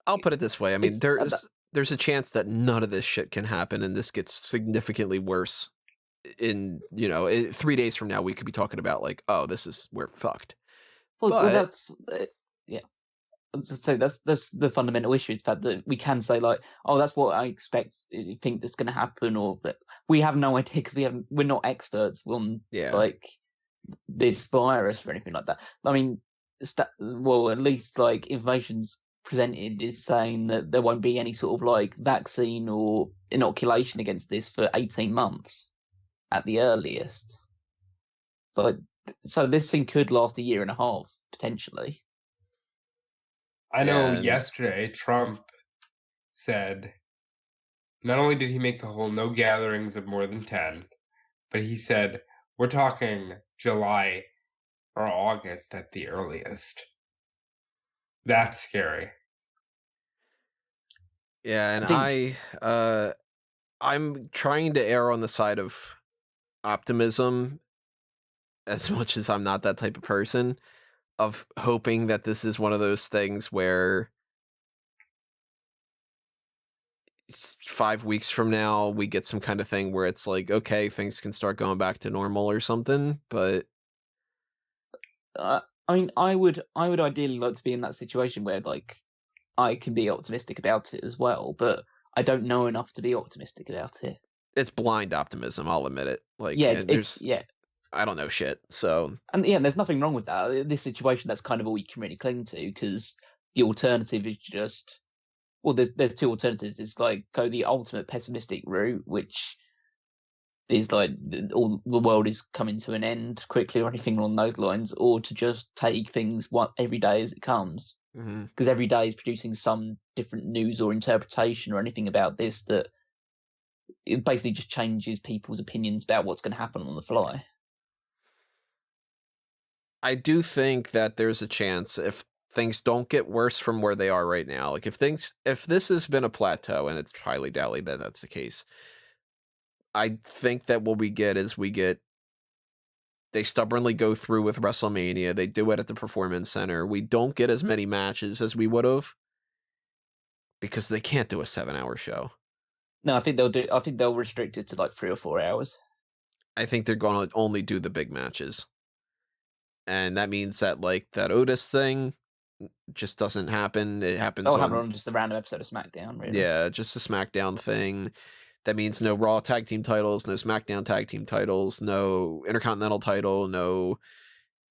I'll put it this way: I mean, there's a chance that none of this shit can happen, and this gets significantly worse. In 3 days from now, we could be talking about, like, oh, we're fucked. Well, that's yeah. So that's the fundamental issue, is the fact that we can say, like, oh, that's what I think that's going to happen, or that we have no idea, because we're not experts on like this virus or anything like that. I mean, well, at least, like, information's presented is saying that there won't be any sort of, like, vaccine or inoculation against this for 18 months at the earliest. So this thing could last a year and a half potentially. I know yesterday Trump said Not only did he make the whole no gatherings of more than 10, but he said, we're talking July or August at the earliest. That's scary. Yeah, and I'm trying to err on the side of optimism as much as I'm not that type of person, of hoping that this is one of those things where 5 weeks from now we get some kind of thing where it's like, okay, things can start going back to normal or something. But I mean, I would ideally like to be in that situation where like I can be optimistic about it as well, but I don't know enough to be optimistic about it. it's blind optimism, I'll admit it. Like, Yeah, there's yeah, I don't know shit. So, and yeah, there's nothing wrong with that. In this situation, that's kind of all you can really cling to, because the alternative is just, well, there's two alternatives. It's like go the ultimate pessimistic route, which is like all the world is coming to an end quickly or anything along those lines, or to just take things every day as it comes. Because every day is producing some different news or interpretation or anything about this that it basically just changes people's opinions about what's going to happen on the fly. I do think that there's a chance if things don't get worse from where they are right now. Like if this has been a plateau, and it's highly doubtly that that's the case, I think that what we get is they stubbornly go through with WrestleMania. They do it at the Performance Center. We don't get as many matches as we would have because they can't do a 7-hour show. No, I think they'll restrict it to like 3 or 4 hours. I think they're going to only do the big matches. And that means that like that Otis thing just doesn't happen. It happens on just a random episode of SmackDown, really. Yeah, just a SmackDown thing. That means no Raw tag team titles, no SmackDown tag team titles, no Intercontinental title, no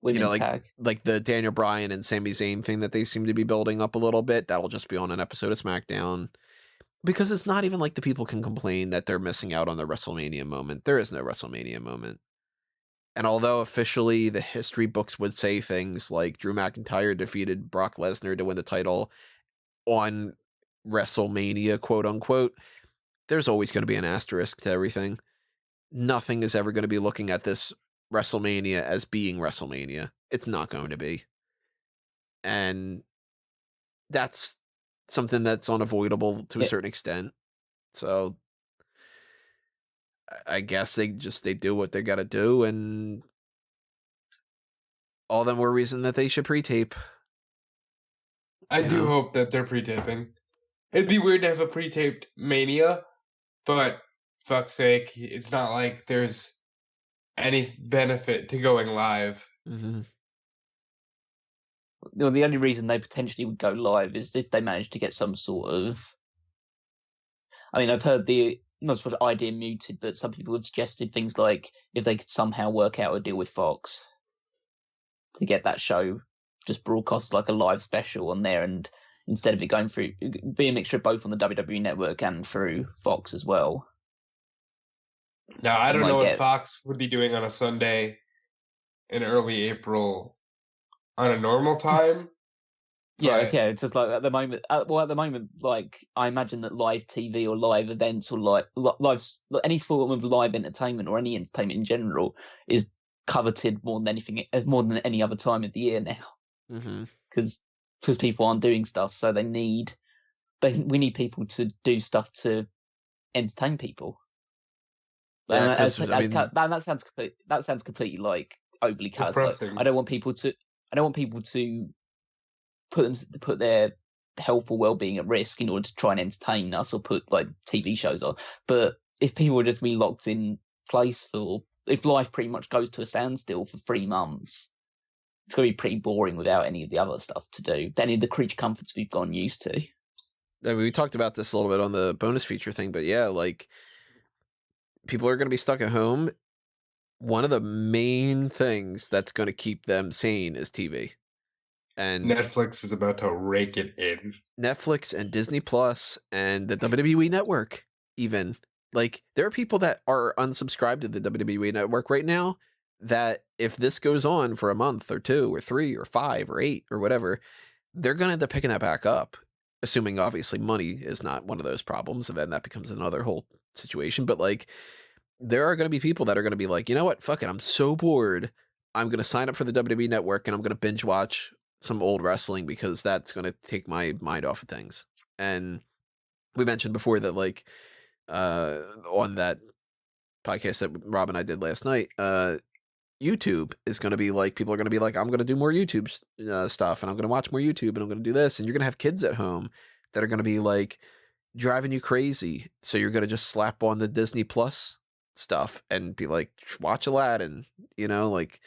women's tag. Like the Daniel Bryan and Sami Zayn thing that they seem to be building up a little bit. That'll just be on an episode of SmackDown. Because it's not even like the people can complain that they're missing out on the WrestleMania moment. There is no WrestleMania moment. And although officially the history books would say things like Drew McIntyre defeated Brock Lesnar to win the title on WrestleMania, quote unquote, there's always going to be an asterisk to everything. Nothing is ever going to be looking at this WrestleMania as being WrestleMania. It's not going to be. And that's something that's unavoidable to a certain extent. So I guess they do what they got to do, and all the more reason that they should pre-tape. I do hope that they're pre-taping. It'd be weird to have a pre-taped Mania, but fuck's sake, it's not like there's any benefit to going live. Mm-hmm. Well, the only reason they potentially would go live is if they managed to get some sort of... I mean, I've heard not so much idea mooted, but some people have suggested things like if they could somehow work out a deal with Fox to get that show just broadcast like a live special on there, and instead of it going through, be a mixture of both on the WWE Network and through Fox as well. Now, I don't know what Fox would be doing on a Sunday in early April on a normal time. Yeah, it's just like at the moment. Like I imagine that live TV or live events or live any form of live entertainment or any entertainment in general is coveted more than any other time of the year now. Because people aren't doing stuff, so we need people to do stuff to entertain people. Yeah, that sounds completely like overly callous. Like, I don't want people to put their health or well-being at risk in order to try and entertain us or put like TV shows on. But if people are just be locked in place if life pretty much goes to a standstill for 3 months, it's going to be pretty boring without any of the other stuff to do, any of the creature comforts we've gotten used to. I mean, we talked about this a little bit on the bonus feature thing, but yeah, like people are going to be stuck at home. One of the main things that's going to keep them sane is TV. And Netflix is about to rake it in. Netflix and Disney Plus and the WWE Network, even. Like, there are people that are unsubscribed to the WWE Network right now that if this goes on for a month or 2 or 3 or 5 or 8 or whatever, they're going to end up picking that back up. assuming obviously money is not one of those problems, and then that becomes another whole situation. But like, there are going to be people that are going to be like, you know what, fuck it, I'm so bored, I'm going to sign up for the WWE Network and I'm going to binge watch some old wrestling because that's going to take my mind off of things. And we mentioned before that, like, on that podcast that Rob and I did last night, YouTube is going to be like, people are going to be like, I'm going to do more YouTube stuff, and I'm going to watch more YouTube, and I'm going to do this. And you're going to have kids at home that are going to be like driving you crazy. So you're going to just slap on the Disney Plus stuff and be like, watch Aladdin, like,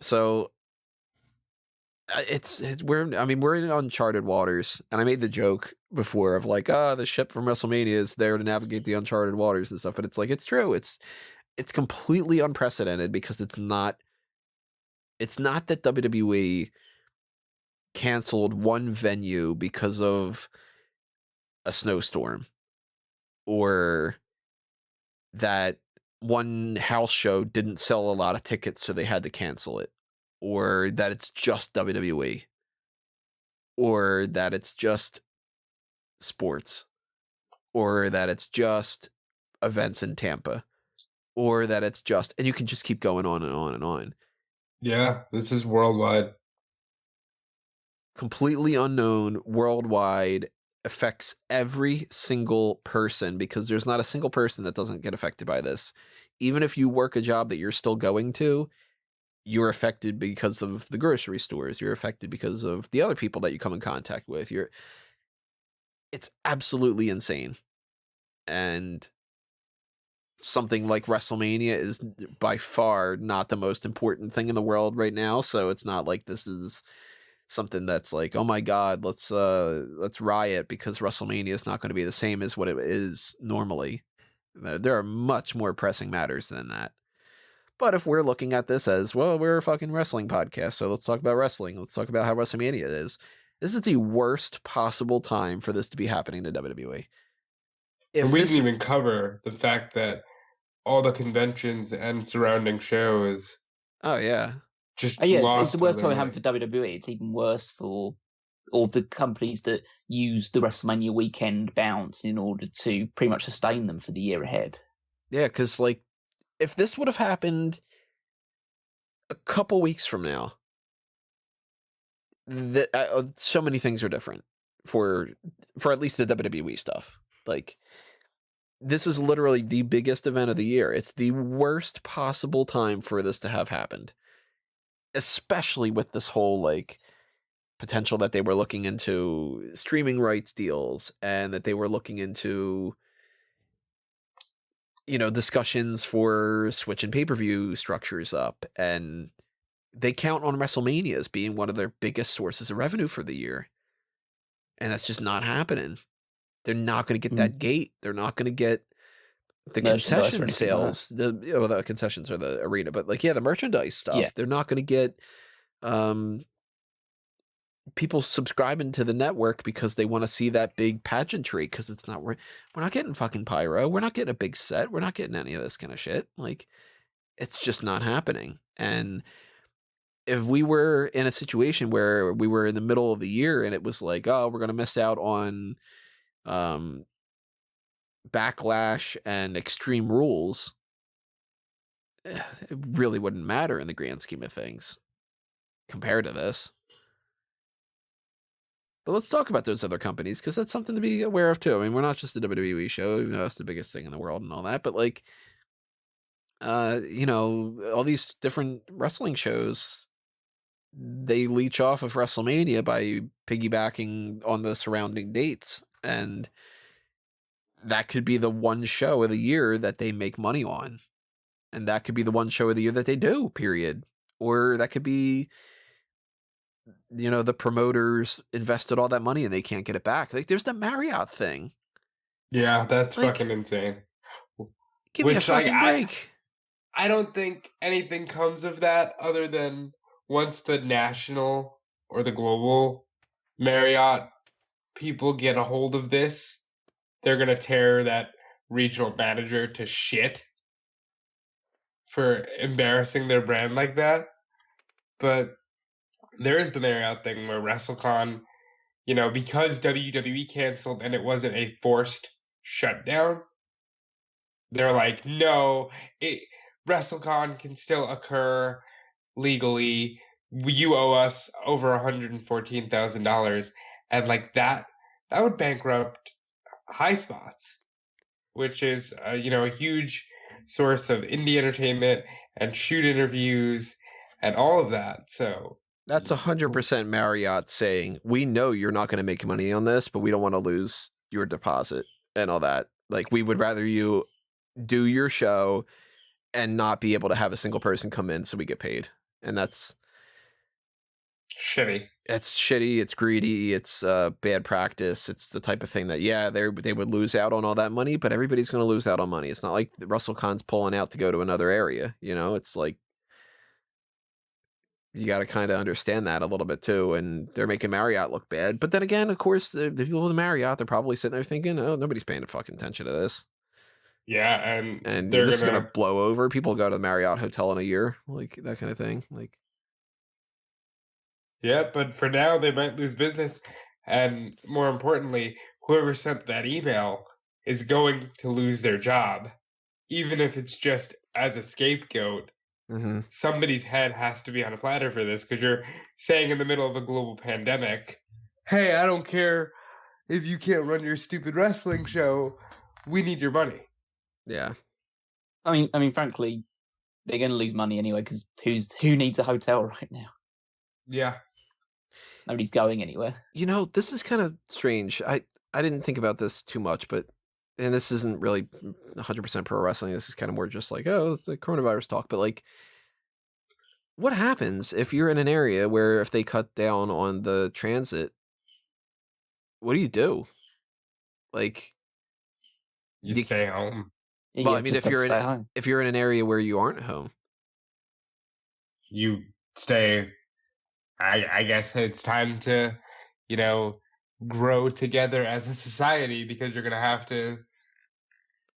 so we're in uncharted waters. And I made the joke before of like, the ship from WrestleMania is there to navigate the uncharted waters and stuff. But it's like, it's true. It's completely unprecedented because it's not that WWE canceled one venue because of a snowstorm, or that one house show didn't sell a lot of tickets, so they had to cancel it, or that it's just WWE, or that it's just sports, or that it's just events in Tampa, or that it's just, and you can just keep going on and on and on. Yeah, this is worldwide. Completely unknown, worldwide, affects every single person, because there's not a single person that doesn't get affected by this. Even if you work a job that you're still going to, you're affected because of the grocery stores. You're affected because of the other people that you come in contact with. It's absolutely insane. And something like WrestleMania is by far not the most important thing in the world right now. So it's not like this is something that's like, oh my God, let's riot because WrestleMania is not going to be the same as what it is normally. There are much more pressing matters than that. But if we're looking at this as, well, we're a fucking wrestling podcast, so let's talk about wrestling. Let's talk about how WrestleMania is. This is the worst possible time for this to be happening to WWE. And we didn't even cover the fact that all the conventions and surrounding shows. Oh, yeah. Just it's the worst time it happened for WWE. It's even worse for all the companies that use the WrestleMania weekend bounce in order to pretty much sustain them for the year ahead. Yeah, because, like, if this would have happened a couple weeks from now, so many things are different for at least the WWE stuff. Like, this is literally the biggest event of the year. It's the worst possible time for this to have happened, especially with this whole, like, potential that they were looking into streaming rights deals, and that they were looking into, discussions for switching pay-per-view structures up, and they count on WrestleMania as being one of their biggest sources of revenue for the year. And that's just not happening. They're not going to get that gate. They're not going to get the concession sales. The concessions are the arena, but like, the merchandise stuff. Yeah. They're not going to get people subscribing to the network because they want to see that big pageantry, because it's not, we're not getting fucking pyro. We're not getting a big set. We're not getting any of this kind of shit. Like, it's just not happening. And if we were in a situation where we were in the middle of the year and it was like, oh, we're going to miss out on Backlash and Extreme Rules, it really wouldn't matter in the grand scheme of things compared to this. But let's talk about those other companies, because that's something to be aware of too. I mean, we're not just a WWE show, even though that's the biggest thing in the world and all that, but like, all these different wrestling shows, they leech off of WrestleMania by piggybacking on the surrounding dates. And that could be the one show of the year that they make money on. And that could be the one show of the year that they do, period. Or that could be, the promoters invested all that money and they can't get it back. Like, there's the Marriott thing. Yeah, that's fucking insane. Give me a fucking break. I don't think anything comes of that other than once the national or the global Marriott people get a hold of this, they're going to tear that regional manager to shit for embarrassing their brand like that. But there is the Marriott thing where WrestleCon because WWE canceled and it wasn't a forced shutdown, they're like, no, WrestleCon can still occur legally. You owe us over $114,000, and like that would bankrupt High Spots, which is a huge source of indie entertainment and shoot interviews and all of that. So that's 100% Marriott saying, we know you're not going to make money on this, but we don't want to lose your deposit and all that. Like, we would rather you do your show and not be able to have a single person come in so we get paid. And that's shitty. It's shitty, it's greedy, it's bad practice. It's the type of thing that, they would lose out on all that money, but everybody's going to lose out on money. It's not like WrestleCon's pulling out to go to another area. It's like, you got to kind of understand that a little bit too. And they're making Marriott look bad. But then again, of course, the people with Marriott, they're probably sitting there thinking, oh, nobody's paying fucking attention to this. Yeah, And they're this is going to blow over. People go to the Marriott hotel in a year, like that kind of thing. Like, yeah, but for now they might lose business, and more importantly, whoever sent that email is going to lose their job, even if it's just as a scapegoat. mm-hmm. Somebody's head has to be on a platter for this, because you're saying in the middle of a global pandemic, hey, I don't care if you can't run your stupid wrestling show, we need your money. Yeah. I mean, frankly, they're going to lose money anyway, because who needs a hotel right now? Yeah. Nobody's going anywhere. This is kind of strange. I didn't think about this too much, and this isn't really 100% pro wrestling. This is kind of more just like, oh, it's a coronavirus talk. But like, what happens if you're in an area where if they cut down on the transit, what do you do? Like, you stay home. Well, I mean, if you're in an area where you aren't home, you stay. I guess it's time to, grow together as a society, because you're gonna have to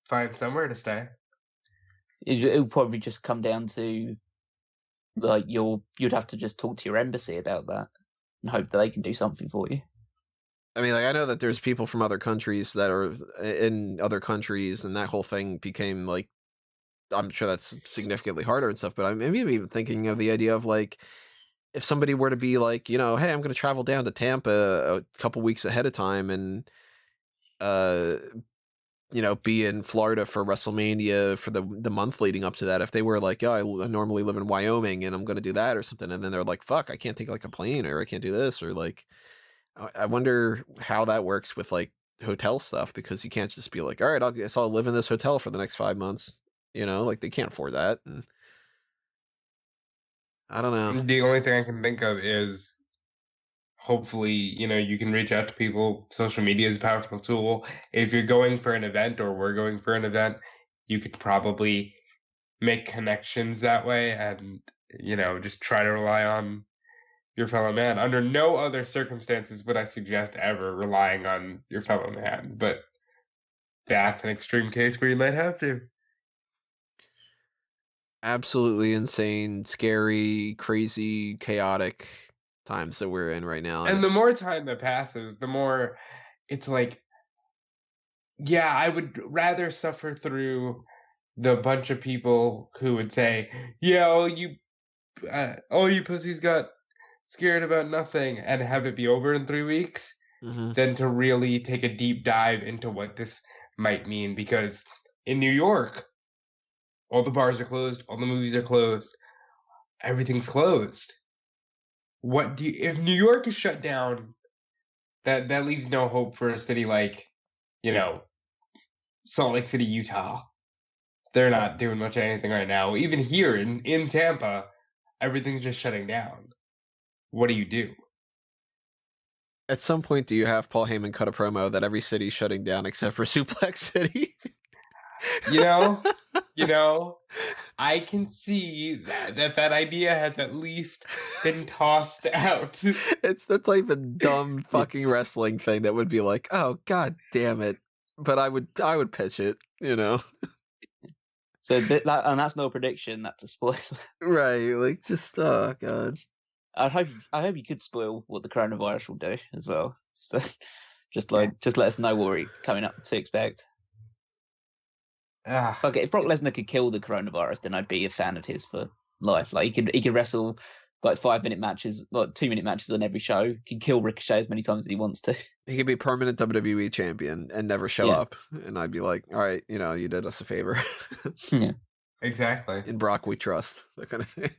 find somewhere to stay. It'll probably just come down to like you'd have to just talk to your embassy about that and hope that they can do something for you. I mean, like, I know that there's people from other countries that are in other countries, and that whole thing became like, I'm sure that's significantly harder and stuff. But I'm maybe even thinking of the idea of like, if somebody were to be like, hey, I'm going to travel down to Tampa a couple weeks ahead of time and, be in Florida for WrestleMania for the month leading up to that. If they were like, I normally live in Wyoming and I'm going to do that or something. And then they're like, fuck, I can't take like a plane, or I can't do this, or like, I wonder how that works with like hotel stuff, because you can't just be like, all right, I guess I'll live in this hotel for the next 5 months. Like they can't afford that. And I don't know. The only thing I can think of is, hopefully, you can reach out to people. Social media is a powerful tool. If you're going for an event, or we're going for an event, you could probably make connections that way, and, just try to rely on your fellow man. Under no other circumstances would I suggest ever relying on your fellow man, but that's an extreme case where you might have to. Absolutely insane, scary, crazy, chaotic times that we're in right now. And the more time that passes, the more it's like, yeah, I would rather suffer through the bunch of people who would say, yeah, all you pussies got scared about nothing, and have it be over in 3 weeks, than to really take a deep dive into what this might mean. Because in New York, all the bars are closed, all the movies are closed, everything's closed. If New York is shut down, that leaves no hope for a city like, Salt Lake City, Utah. They're not doing much of anything right now. Even here in Tampa, everything's just shutting down. What do you do? At some point, do you have Paul Heyman cut a promo that every city's shutting down except for Suplex City? I can see that idea has at least been tossed out. It's the type of dumb fucking wrestling thing that would be like, oh, god damn it. But I would pitch it, So and that's no prediction, that's a spoiler. Right, like, just, oh god. I hope you could spoil what the coronavirus will do as well. So, just let us know what we're coming up to expect. Okay, if Brock Lesnar could kill the coronavirus, then I'd be a fan of his for life. Like he could wrestle like 5-minute matches, like 2-minute matches on every show. He can kill Ricochet as many times as he wants to. He could be permanent WWE champion and never show up, and I'd be like, all right, you did us a favor. Yeah, exactly. In Brock we trust, that kind of thing.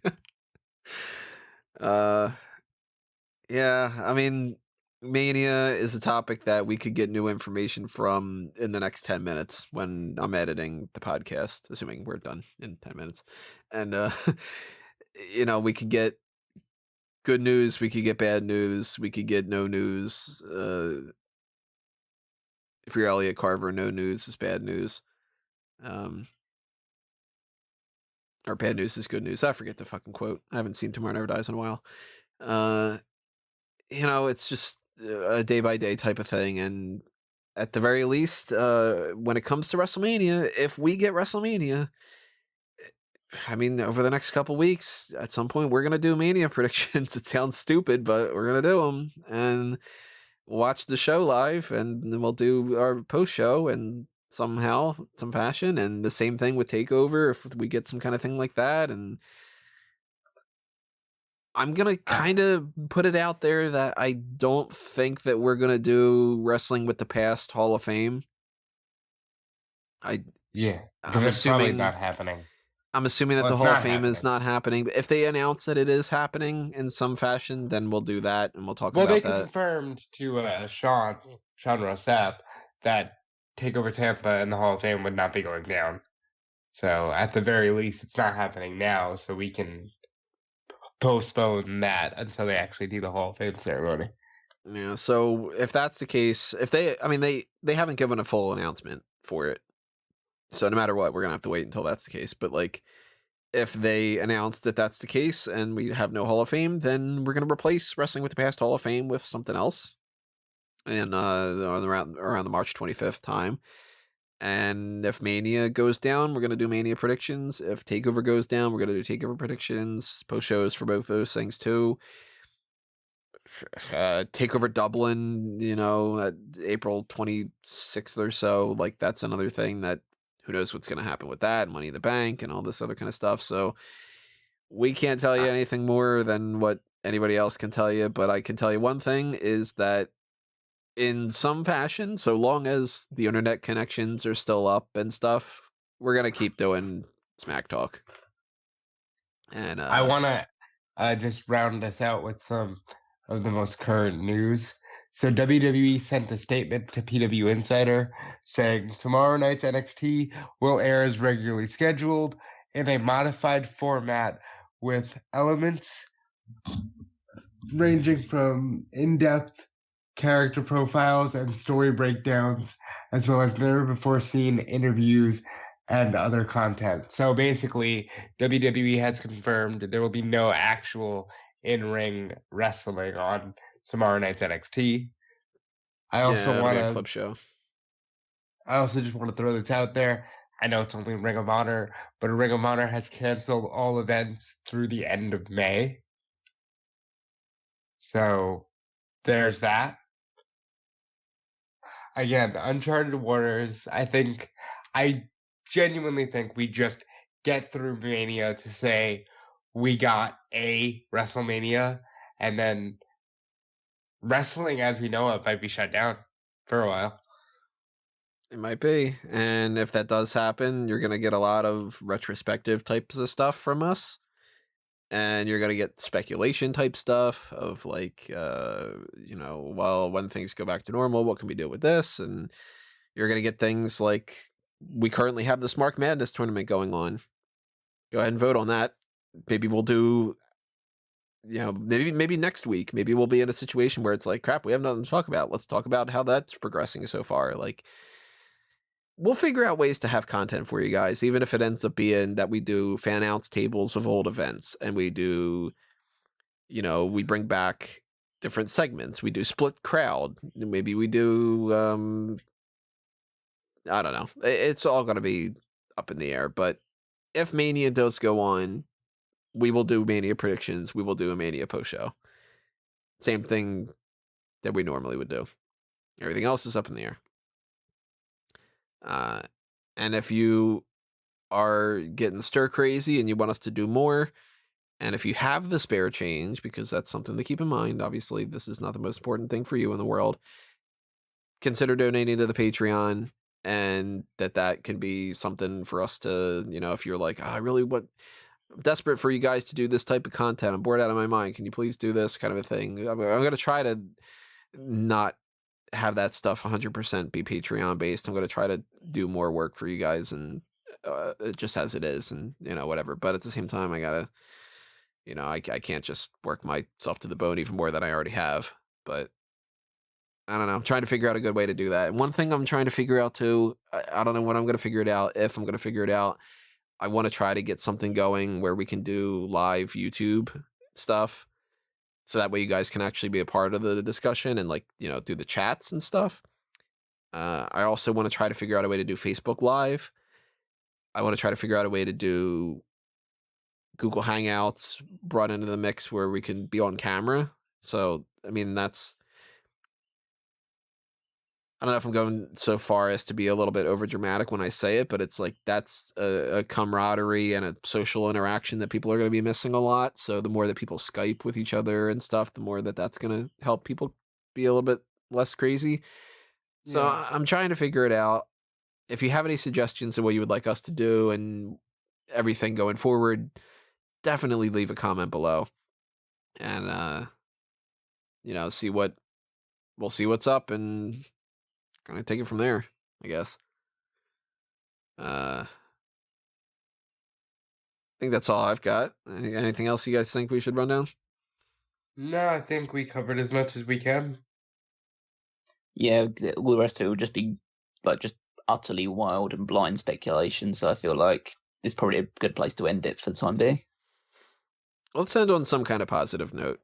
Yeah, I mean, Mania is a topic that we could get new information from in the next 10 minutes when I'm editing the podcast, assuming we're done in 10 minutes. And, we could get good news, we could get bad news, we could get no news. If you're Elliot Carver, no news is bad news. Or bad news is good news. I forget the fucking quote. I haven't seen Tomorrow Never Dies in a while. It's just a day-by-day type of thing. And at the very least, when it comes to WrestleMania, if we get WrestleMania, I mean, over the next couple weeks, at some point, we're going to do Mania predictions. It sounds stupid, but we're going to do them. And watch the show live, and then we'll do our post-show and somehow, some fashion. And the same thing with TakeOver, if we get some kind of thing like that. And I'm going to kind of put it out there that I don't think that we're going to do Wrestling with the Past Hall of Fame. I'm assuming probably not happening. I'm assuming that the Hall of Fame is not happening. But if they announce that it is happening in some fashion, then we'll do that and we'll talk about that. Well, they confirmed to Sean Rossap that TakeOver Tampa and the Hall of Fame would not be going down. So at the very least, it's not happening now, so we can postpone that until they actually do the Hall of Fame ceremony. Yeah, so if that's the case, they haven't given a full announcement for it. So no matter what, we're going to have to wait until that's the case. But like, if they announce that that's the case and we have no Hall of Fame, then we're going to replace Wrestling with the Past Hall of Fame with something else. And around the March 25th time. And if Mania goes down, we're going to do Mania predictions. If TakeOver goes down, we're going to do TakeOver predictions, post-shows for both those things too. TakeOver Dublin, April 26th or so, like that's another thing that who knows what's going to happen with that, Money in the Bank and all this other kind of stuff. So we can't tell you anything more than what anybody else can tell you, but I can tell you one thing is that in some fashion, so long as the internet connections are still up and stuff, we're going to keep doing Smack Talk. And I want to just round us out with some of the most current news. So WWE sent a statement to PW Insider saying tomorrow night's NXT will air as regularly scheduled in a modified format with elements ranging from in-depth character profiles and story breakdowns, as well as never-before-seen interviews and other content. So basically, WWE has confirmed there will be no actual in-ring wrestling on tomorrow night's NXT. I also want to clip show. I also just want to throw this out there. I know it's only Ring of Honor, but Ring of Honor has canceled all events through the end of May. So there's that. Again, Uncharted Waters, I genuinely think we just get through Mania to say we got a WrestleMania, and then wrestling as we know it might be shut down for a while. It might be. And if that does happen, you're going to get a lot of retrospective types of stuff from us. And you're going to get speculation type stuff of like, well, when things go back to normal, what can we do with this? And you're going to get things like we currently have the Smark Madness tournament going on. Go ahead and vote on that. Maybe we'll do, maybe next week, maybe we'll be in a situation where it's like, crap, we have nothing to talk about. Let's talk about how that's progressing so far. Like, we'll figure out ways to have content for you guys, even if it ends up being that we do fan outs tables of old events and we do, we bring back different segments. We do split crowd. Maybe we do, I don't know. It's all going to be up in the air. But if Mania does go on, we will do Mania predictions. We will do a Mania post show. Same thing that we normally would do. Everything else is up in the air. And if you are getting stir crazy and you want us to do more, and if you have the spare change, because that's something to keep in mind, obviously this is not the most important thing for you in the world, consider donating to the Patreon, and that can be something for us to, if you're like, I really I'm desperate for you guys to do this type of content. I'm bored out of my mind. Can you please do this kind of a thing? I'm going to try to not have that stuff 100% be Patreon based. I'm going to try to do more work for you guys, and just as it is, and whatever. But at the same time, I gotta, I can't just work myself to the bone even more than I already have. But I don't know. I'm trying to figure out a good way to do that. And one thing I'm trying to figure out too, I don't know when I'm going to figure it out. If I'm going to figure it out, I want to try to get something going where we can do live YouTube stuff. So that way you guys can actually be a part of the discussion and do the chats and stuff. I also want to try to figure out a way to do Facebook Live. I want to try to figure out a way to do Google Hangouts brought into the mix where we can be on camera. So, I mean, I don't know if I'm going so far as to be a little bit over dramatic when I say it, but it's like that's a camaraderie and a social interaction that people are going to be missing a lot. So the more that people Skype with each other and stuff, the more that's going to help people be a little bit less crazy. So yeah. I'm trying to figure it out. If you have any suggestions of what you would like us to do and everything going forward, definitely leave a comment below. And, we'll see what's up and gonna take it from there, I guess. I think that's all I've got. Anything else you guys think we should run down? No, I think we covered as much as we can. Yeah, all the rest of it would just be just utterly wild and blind speculation. So I feel like it's probably a good place to end it for the time being. Let's end on some kind of positive note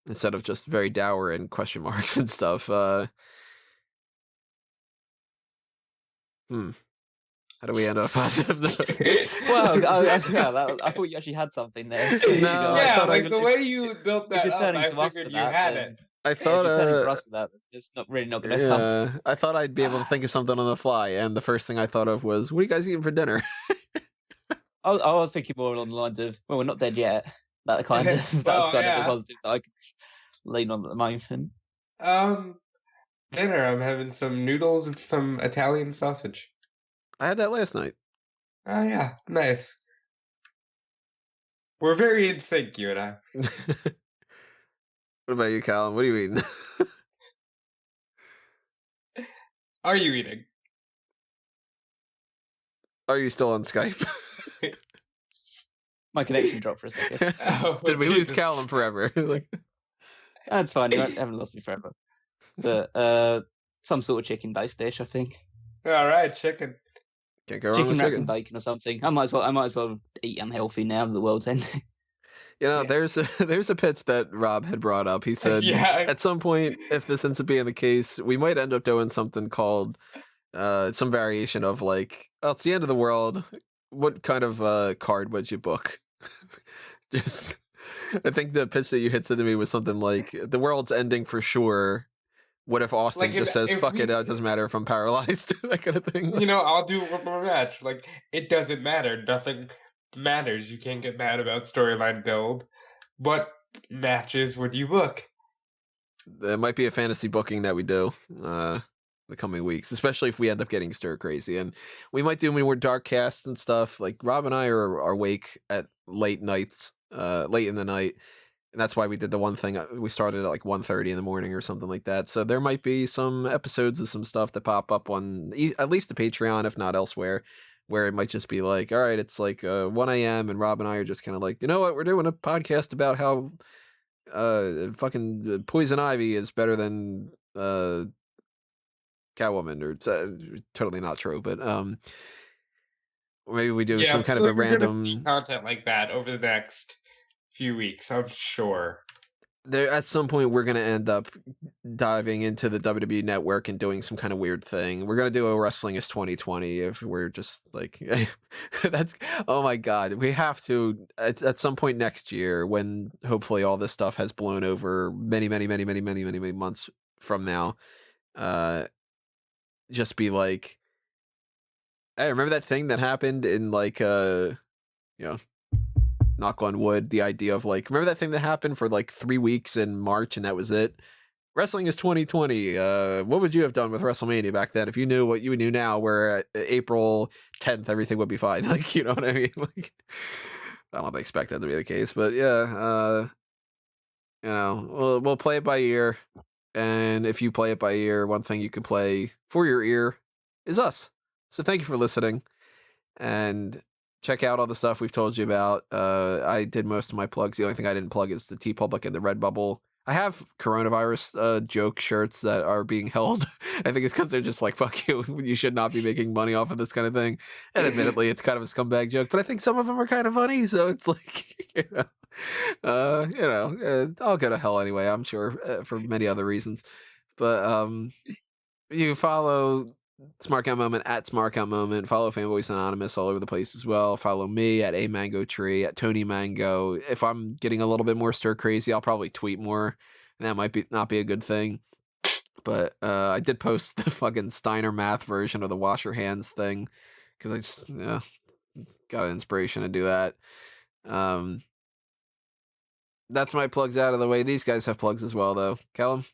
instead of just very dour and question marks and stuff. How do we end on a positive note? Well, I thought you actually had something there. No, yeah, the way you built that up, I figured you had it. I thought if you're turning to us for that, it's not going to come. I thought I'd be able to think of something on the fly, and the first thing I thought of was, what are you guys eating for dinner? I was thinking more along the lines of, well, we're not dead yet. That kind of that's kind of the positive that I could lean on at the moment. Dinner. I'm having some noodles and some Italian sausage. I had that last night. Oh yeah, nice. We're very in sync, you and I. What about you, Callum? What are you eating? Are you eating? Are you still on Skype? My connection dropped for a second. Did we lose Callum forever? That's fine. You haven't lost me forever. But some sort of chicken-based dish, I think. All right, chicken. Can't go wrong chicken with wrapped in bacon or something. I might as well eat unhealthy now that the world's ending. There's a pitch that Rob had brought up. He said, at some point, if this ends up being the case, we might end up doing something called some variation of it's the end of the world. What kind of card would you book? Just, I think the pitch that you had said to me was something like, the world's ending for sure. What if Austin just says, fuck it, it doesn't matter if I'm paralyzed? That kind of thing. I'll do one more match. It doesn't matter. Nothing matters. You can't get mad about storyline build. What matches would you book? There might be a fantasy booking that we do the coming weeks, especially if we end up getting stir crazy. And we might do more dark casts and stuff. Rob and I are awake at late nights, late in the night. And that's why we did the one thing. We started at 1:30 in the morning or something like that. So there might be some episodes of some stuff that pop up on at least the Patreon, if not elsewhere, where it might just be all right, it's 1 a.m. and Rob and I are just kind of you know what, we're doing a podcast about how fucking Poison Ivy is better than Catwoman, or totally not true, but maybe we do some kind of a random content like that over the next few weeks, I'm sure. There at some point we're going to end up diving into the WWE network and doing some kind of weird thing. We're gonna do a Wrestling is 2020 if we're just like that's oh my god. We have to at some point next year when hopefully all this stuff has blown over many months from now. Just be like, hey, remember that thing that happened in like you know, knock on wood, the idea of like, remember that thing that happened for like 3 weeks in March and that was it? Wrestling is 2020. What would you have done with WrestleMania back then if you knew what you knew now, where April 10th everything would be fine? Like, you know what I mean? Like, I don't expect that to be the case, but yeah, we'll play it by ear. And if you play it by ear, one thing you can play for your ear is us. So thank you for listening, and check out all the stuff we've told you about. I did most of my plugs. The only thing I didn't plug is the TeePublic and the Redbubble. I have coronavirus joke shirts that are being held. I think it's because they're just like, fuck you, you should not be making money off of this kind of thing. And admittedly, it's kind of a scumbag joke, but I think some of them are kind of funny. So it's like, I'll go to hell anyway, I'm sure, for many other reasons. But you follow Smark Out Moment at Smark Out Moment. Follow Fanboys Anonymous all over the place as well. Follow me at A Mango Tree, at Tony Mango. If I'm getting a little bit more stir crazy, I'll probably tweet more, and that might not be a good thing. But I did post the fucking Steiner math version of the wash your hands thing because I just got an inspiration to do that. That's my plugs out of the way. These guys have plugs as well, though. Callum?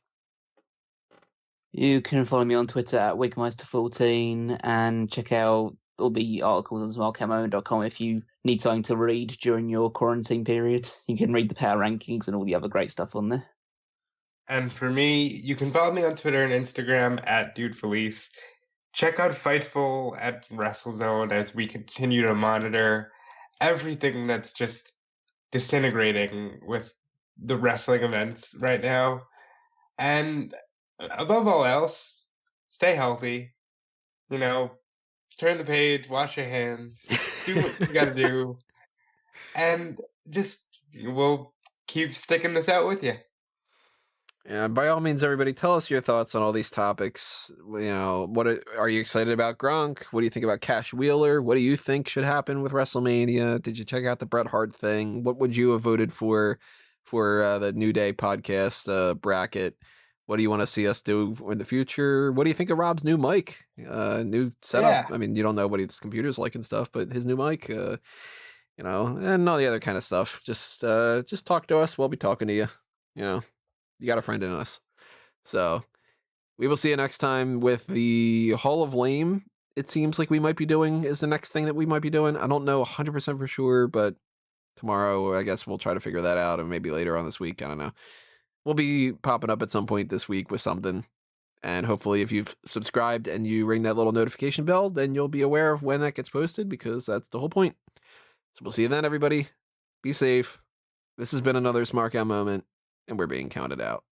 You can follow me on Twitter at Wigmeister14 and check out all the articles on smarkoutmoment.com if you need something to read during your quarantine period. You can read the power rankings and all the other great stuff on there. And for me, you can follow me on Twitter and Instagram at DudeFelice. Check out Fightful at WrestleZone as we continue to monitor everything that's just disintegrating with the wrestling events right now. And above all else, stay healthy. Turn the page, wash your hands, do what you gotta do, and just we'll keep sticking this out with you. Yeah, by all means, everybody, tell us your thoughts on all these topics. What are you excited about Gronk? What do you think about Cashwheeler? What do you think should happen with WrestleMania? Did you check out the Bret Hart thing? What would you have voted for the New Day podcast bracket? What do you want to see us do in the future? What do you think of Rob's new mic? New setup? Yeah. I mean, you don't know what his computer's like and stuff, but his new mic, and all the other kind of stuff. Just talk to us. We'll be talking to you. You got a friend in us. So we will see you next time with the Hall of Lame. It seems like we might be doing is the next thing that we might be doing. I don't know 100% for sure, but tomorrow, I guess we'll try to figure that out, and maybe later on this week. I don't know. We'll be popping up at some point this week with something. And hopefully if you've subscribed and you ring that little notification bell, then you'll be aware of when that gets posted, because that's the whole point. So we'll see you then, everybody. Be safe. This has been another Smark Out Moment, and we're being counted out.